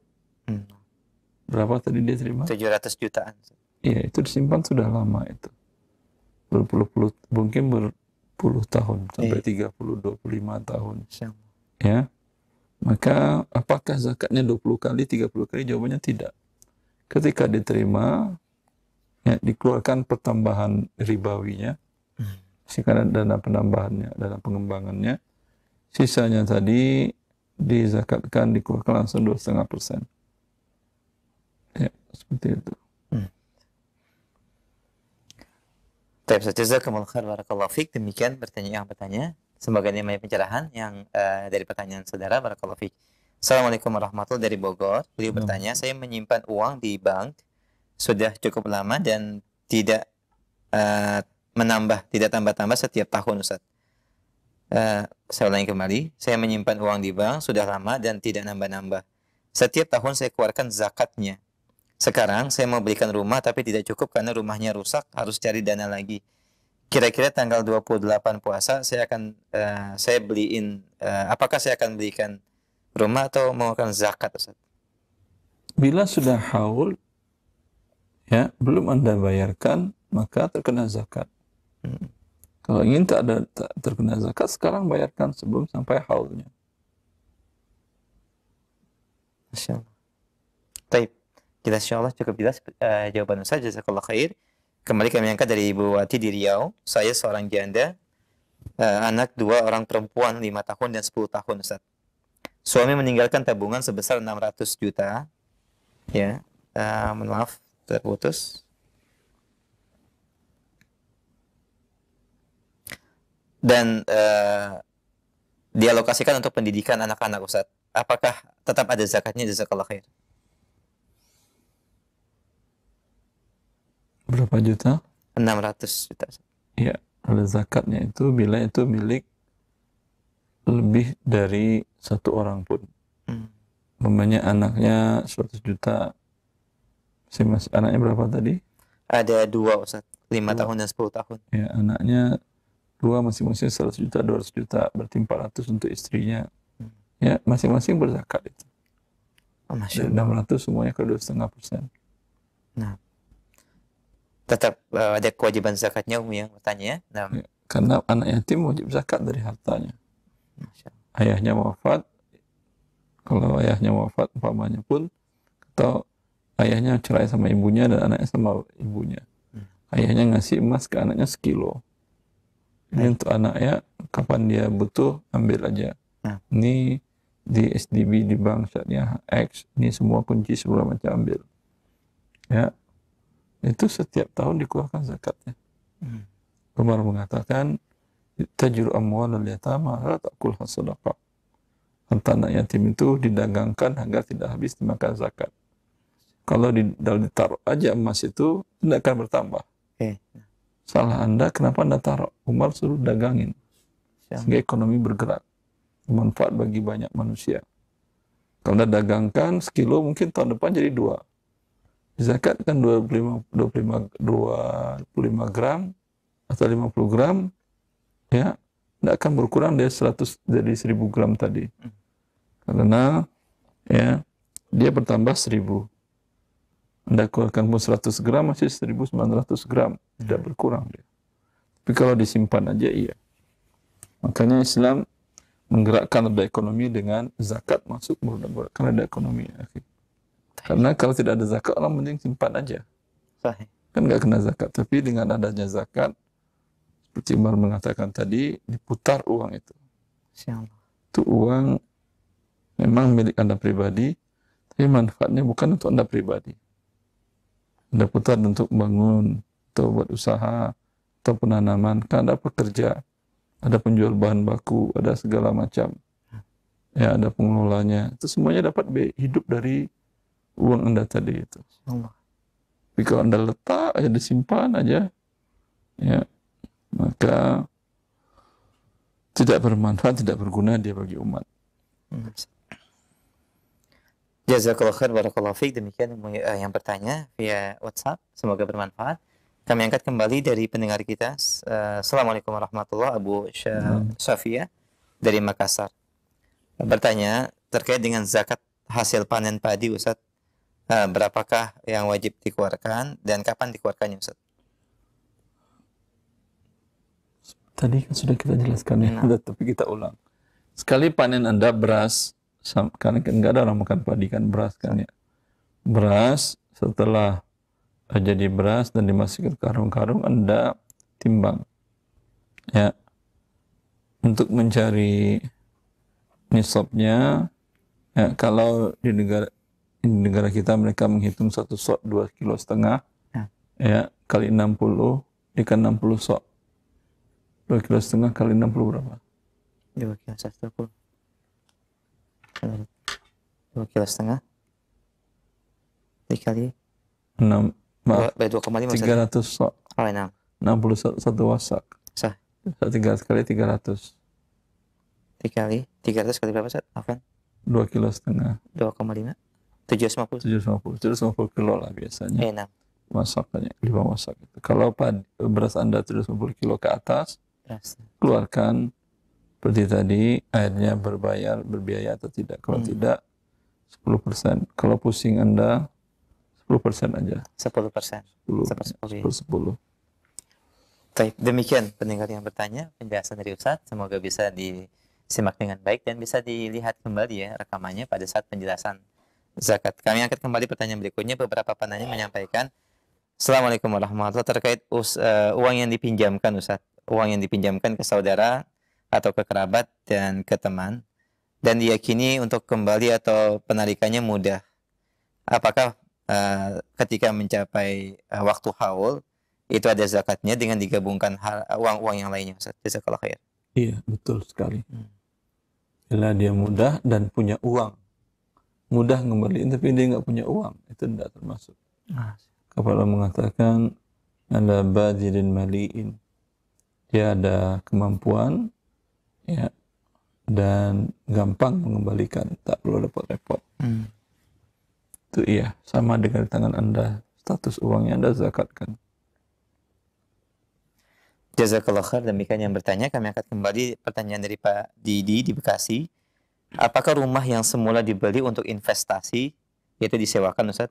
Berapa tadi dia terima? 700 jutaan. Iya, itu disimpan sudah lama itu. Berpuluh-puluh, mungkin berpuluh tahun, sampai 30, 25 tahun. Ya. Maka apakah zakatnya 20 kali, 30 kali? Jawabannya tidak. Ketika diterima, ya, dikeluarkan pertambahan ribawinya, sekarang dana penambahannya, dana pengembangannya, sisanya tadi dizakatkan, dikeluarkan langsung 2,5%. Ya, seperti itu. Baik, jazakumullah khair barakallahu fiik. Demikian yang bertanya. Semoga ini banyak pencerahan yang dari pertanyaan saudara. Barakallahu fiik. Assalamualaikum warahmatullahi dari Bogor. Beliau bertanya, saya menyimpan uang di bank sudah cukup lama dan tidak tidak tambah-tambah setiap tahun Ustaz. Saya ulangi kembali, saya menyimpan uang di bank sudah lama dan tidak nambah-nambah. Setiap tahun saya keluarkan zakatnya. Sekarang saya mau belikan rumah tapi tidak cukup karena rumahnya rusak, harus cari dana lagi. Kira-kira tanggal 28 puasa apakah saya akan belikan rumah atau mengeluarkan zakat Ustaz? Bila sudah haul, ya, belum Anda bayarkan, maka terkena zakat. Kalau ingin tak terkena zakat, sekarang bayarkan sebelum sampai haulnya. Masya Allah. Baik, jelas insyaAllah cukup jelas jawaban Ustaz. Jazakallah khair. Kembali kami angkat dari Ibu Wati di Riau. Saya seorang janda, anak 2 orang perempuan 5 tahun dan 10 tahun Ustaz. Suami meninggalkan tabungan sebesar 600 juta. Ya, maaf terputus. Dan dialokasikan untuk pendidikan anak-anak Ustaz. Apakah tetap ada zakatnya? Jazakallah khair. Berapa juta? 600 juta. Ya, ada zakatnya itu bila itu milik lebih dari 1 orang pun. Umpamanya anaknya 100 juta. Masih anaknya berapa tadi? Ada 2 Ustaz, 5 2. tahun dan 10 tahun. Ya, anaknya 2 masing-masing 100 juta, 200 juta, berarti 400 untuk istrinya. Ya, masing-masing berzakat itu. Masya Dan Allah. 600 semuanya ke 2,5%. Nah, tetap ada kewajiban zakatnya yang bertanya. Nah, Ya, karena anak yatim wajib zakat dari hartanya. Masya Allah. Ayahnya wafat, kalau ayahnya wafat umpamanya pun, atau ayahnya cerai sama ibunya dan anaknya sama ibunya. Ayahnya ngasih emas ke anaknya 1 kilo. Ini untuk anaknya, kapan dia butuh, ambil aja. Ini di SDB, di bank syariah X, ini semua kunci segala macam ambil. Ya, itu setiap tahun dikeluarkan zakatnya. Umar mengatakan, tajur amwalal yatama la ta'kulha sadaqah. Harta anak yatim itu didagangkan agar tidak habis dimakan zakat. Kalau ditaruh aja emas itu tidak akan bertambah. Oke. Salah Anda, kenapa Anda taruh? Umar suruh dagangin. Sehingga ekonomi bergerak. Bermanfaat bagi banyak manusia. Kalau Anda dagangkan sekilo, mungkin tahun depan jadi 2. Zakat kan 25 gram atau 50 gram, ya, tidak akan berkurang dari 1000 gram tadi. Karena ya dia bertambah 1000. Anda keluarkan pun 100 gram masih 1900 gram, tidak berkurang dia. Tapi kalau disimpan aja iya. Makanya Islam menggerakkan roda ekonomi dengan zakat masuk menggerakkan roda ekonomi. Karena kalau tidak ada zakat orang mending simpan aja. Sahih. Kan nggak kena zakat. Tapi dengan adanya zakat, seperti Umar mengatakan tadi, diputar uang itu. Itu uang memang milik Anda pribadi, tapi manfaatnya bukan untuk Anda pribadi. Anda putar untuk bangun, atau buat usaha, atau penanaman. Kan ada pekerja, ada penjual bahan baku, ada segala macam. Ya, ada pengelolanya. Itu semuanya dapat hidup dari uang Anda tadi itu. Tapi kalau Anda letak aja, disimpan aja, ya, maka tidak bermanfaat, tidak berguna dia bagi umat. Jazakallah khair, barakallahu fiik. Demikian yang bertanya via WhatsApp, semoga bermanfaat. Kami angkat kembali dari pendengar kita. Assalamualaikum warahmatullahi wabarakatuh. Abu Syafia dari Makassar bertanya terkait dengan zakat hasil panen padi, Ustaz. Berapakah yang wajib dikeluarkan dan kapan dikeluarkannya, Ustaz? Tadi kan sudah kita jelaskan ya, tapi kita ulang. Sekali panen Anda beras, karena kan nggak ada orang makan padi kan, beras kan ya. Beras setelah jadi beras dan dimasukkan ke karung-karung, Anda timbang. Ya. Untuk mencari nisabnya, ya, kalau di negara kita mereka menghitung 1 sok 2,5 kilo, ya, kali 60 ikan 60 sok. 2,5 kilo kali 60 berapa? 2,5 kilo 2,5 kilo dikali 6, maaf, 2,5 300 sok. Oh, 6. 61 wasak. Sah. 3 kali 300. Dikali 300 kali berapa, Ustaz? Afwan. 2,5 kilo. 2,5. 750. 750 kilo lah biasanya. 6. Masaknya 5 wasak itu. Kalau beras Anda 750 kilo ke atas, Beras. keluarkan seperti tadi, airnya berbiaya atau tidak. Kalau tidak, 10%. Kalau pusing Anda, 10% aja. 10%. 10. Baik, demikian pendengar yang bertanya, penjelasan dari Ustaz. Semoga bisa disimak dengan baik dan bisa dilihat kembali ya rekamannya pada saat penjelasan zakat. Kami angkat kembali pertanyaan berikutnya. Beberapa penanya menyampaikan, Assalamualaikum warahmatullahi wabarakatuh, terkait uang yang dipinjamkan, Ustaz. Uang yang dipinjamkan ke saudara atau ke kerabat dan ke teman, dan diyakini untuk kembali atau penarikannya mudah. Apakah ketika mencapai waktu haul itu ada zakatnya dengan digabungkan uang-uang yang lainnya, Ustaz? Jazakallahu khair. Iya, betul sekali. Bila dia mudah dan punya uang, mudah ngembaliin tapi dia nggak punya uang, itu tidak termasuk. Kepala mengatakan ala badilin maliin, dia ada kemampuan, ya, dan gampang mengembalikan, tak perlu repot-repot. Itu iya, sama dengan tangan Anda, status uangnya Anda zakatkan. Jazakallah khair. Demikian yang bertanya. Kami angkat kembali pertanyaan dari Pak Didi di Bekasi. Apakah rumah yang semula dibeli untuk investasi, yaitu disewakan, Ustaz,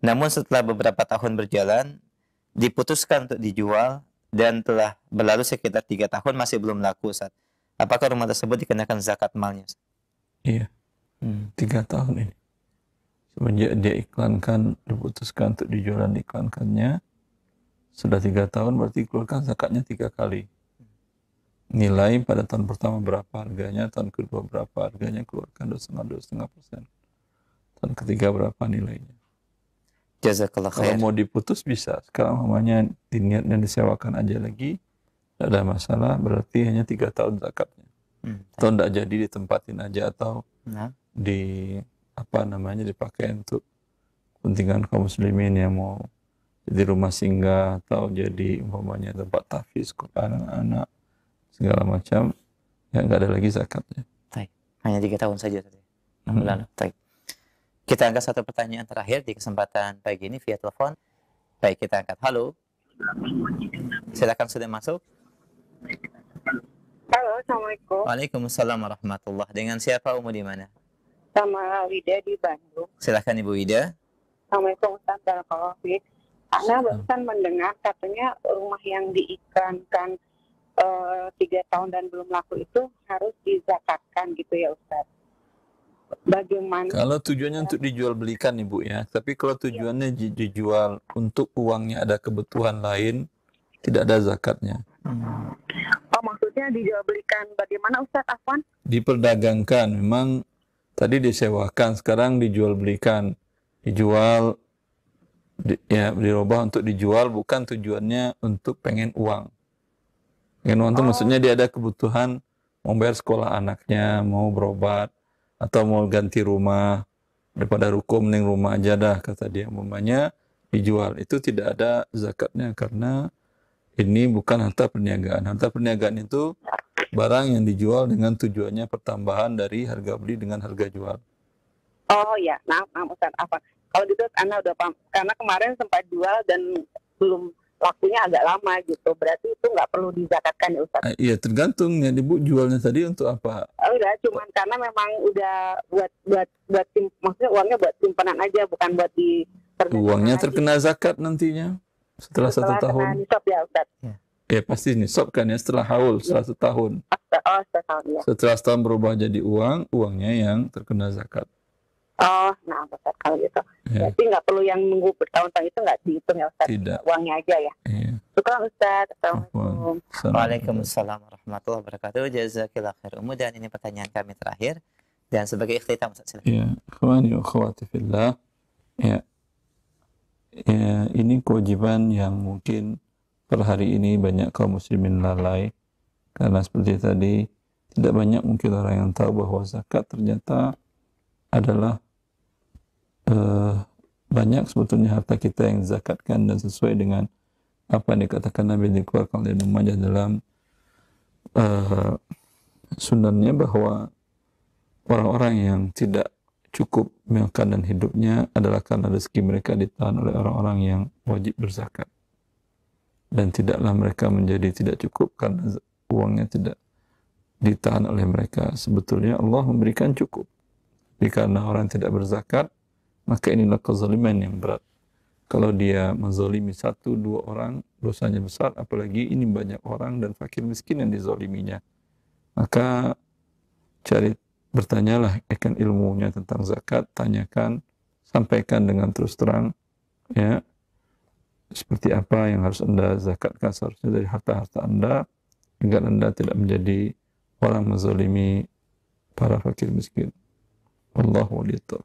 namun setelah beberapa tahun berjalan diputuskan untuk dijual dan telah berlalu sekitar 3 tahun masih belum laku, Ustaz, apakah rumah tersebut dikenakan zakat malnya, Ustaz? Iya. 3 tahun ini. Semenjak dia iklankan, diputuskan untuk dijual dan diiklankannya, sudah 3 tahun berarti keluarkan zakatnya 3 kali. Nilai pada tahun pertama berapa harganya, tahun kedua berapa harganya, keluarkan 2,5%. Tahun ketiga berapa nilainya. Jazakallah khair. Kalau mau diputus bisa. Sekarang namanya diniatnya disewakan aja lagi, tidak ada masalah, berarti hanya 3 tahun zakatnya. Atau tidak jadi ditempatin aja, atau Nah, dipakai untuk kepentingan kaum muslimin yang mau jadi rumah singgah atau jadi umpamanya tempat tahfiz Quran anak-anak segala macam, ya nggak ada lagi zakatnya. baik. Hanya 3 tahun saja tadi. Alhamdulillah. Baik. Kita angkat satu pertanyaan terakhir di kesempatan pagi ini via telepon. Baik, kita angkat. Halo. Silakan, sudah masuk. Halo, Assalamualaikum. Waalaikumsalam warahmatullahi. Dengan siapa, Umu, di mana? Sama Wida di Bandung. Silakan Ibu Ida. Assalamualaikum Ustaz Barakallahu Fiik. Ana barusan mendengar katanya rumah yang diiklankan 3 tahun dan belum laku itu harus dizakatkan gitu ya Ustaz. Bagaimana? Kalau tujuannya untuk dijual belikan Ibu ya, tapi kalau tujuannya dijual untuk uangnya ada kebutuhan lain, tidak ada zakatnya. Oh, maksudnya dijual belikan bagaimana Ustaz Afwan? Diperdagangkan, memang tadi disewakan, sekarang dijual belikan. Dijual, dirubah untuk dijual, bukan tujuannya untuk pengen uang. Pengen uang itu maksudnya dia ada kebutuhan, mau bayar sekolah anaknya, mau berobat, atau mau ganti rumah, daripada ruko mending rumah aja dah, kata dia. Umpamanya dijual, itu tidak ada zakatnya karena ini bukan harta perniagaan. Harta perniagaan itu barang yang dijual dengan tujuannya pertambahan dari harga beli dengan harga jual. Oh ya, maaf Ustaz Afwan. Kalau gitu Ana udah paham. Karena kemarin sempat jual dan belum lakunya agak lama gitu. Berarti itu nggak perlu dizakatkan ya Ustaz? Iya, tergantung ya Ibu jualnya tadi untuk apa. Udah, cuman karena memang udah buat maksudnya uangnya buat simpanan aja, bukan buat di Uangnya terkena zakat nantinya setelah 1 tahun. kena nisab ya Ustaz. Ya pasti nisab kan ya setelah haul, setelah 1 tahun. Setahun ya. Setelah setahun berubah jadi uang, uangnya yang terkena zakat. Oh, nah Ustaz kalau gitu. Ya. Berarti nggak perlu yang nunggu bertahun-tahun itu nggak dihitung ya Ustaz. Tidak. Uangnya aja ya. Iya. Syukur Ustaz. Assalamualaikum. Waalaikumsalam warahmatullahi wabarakatuh. Jazakillah khair Umu. Dan ini pertanyaan kami terakhir. Dan sebagai ikhtitam, Ustaz, silakan. Ya, ikhwani wa akhwati fillah. Ya, ini kewajiban yang mungkin per hari ini banyak kaum muslimin lalai. Karena seperti tadi, tidak banyak mungkin orang yang tahu bahwa zakat ternyata adalah banyak sebetulnya harta kita yang zakatkan, dan sesuai dengan apa yang dikatakan Nabi dikeluarkan oleh Ibnu Majah dalam sunannya, bahwa orang-orang yang tidak cukup makan dan hidupnya adalah karena rezeki mereka ditahan oleh orang-orang yang wajib berzakat, dan tidaklah mereka menjadi tidak cukup karena uangnya tidak ditahan oleh mereka. Sebetulnya Allah memberikan cukup, tapi karena orang tidak berzakat, maka inilah kezaliman yang berat. Kalau dia menzalimi 1-2 orang, dosanya besar, apalagi ini banyak orang dan fakir miskin yang dizaliminya. Maka bertanyalah akan ilmunya tentang zakat, tanyakan, sampaikan dengan terus terang, ya, seperti apa yang harus Anda zakatkan seharusnya dari harta-harta Anda, agar Anda tidak menjadi orang menzalimi para fakir miskin. Wallahu a'lam.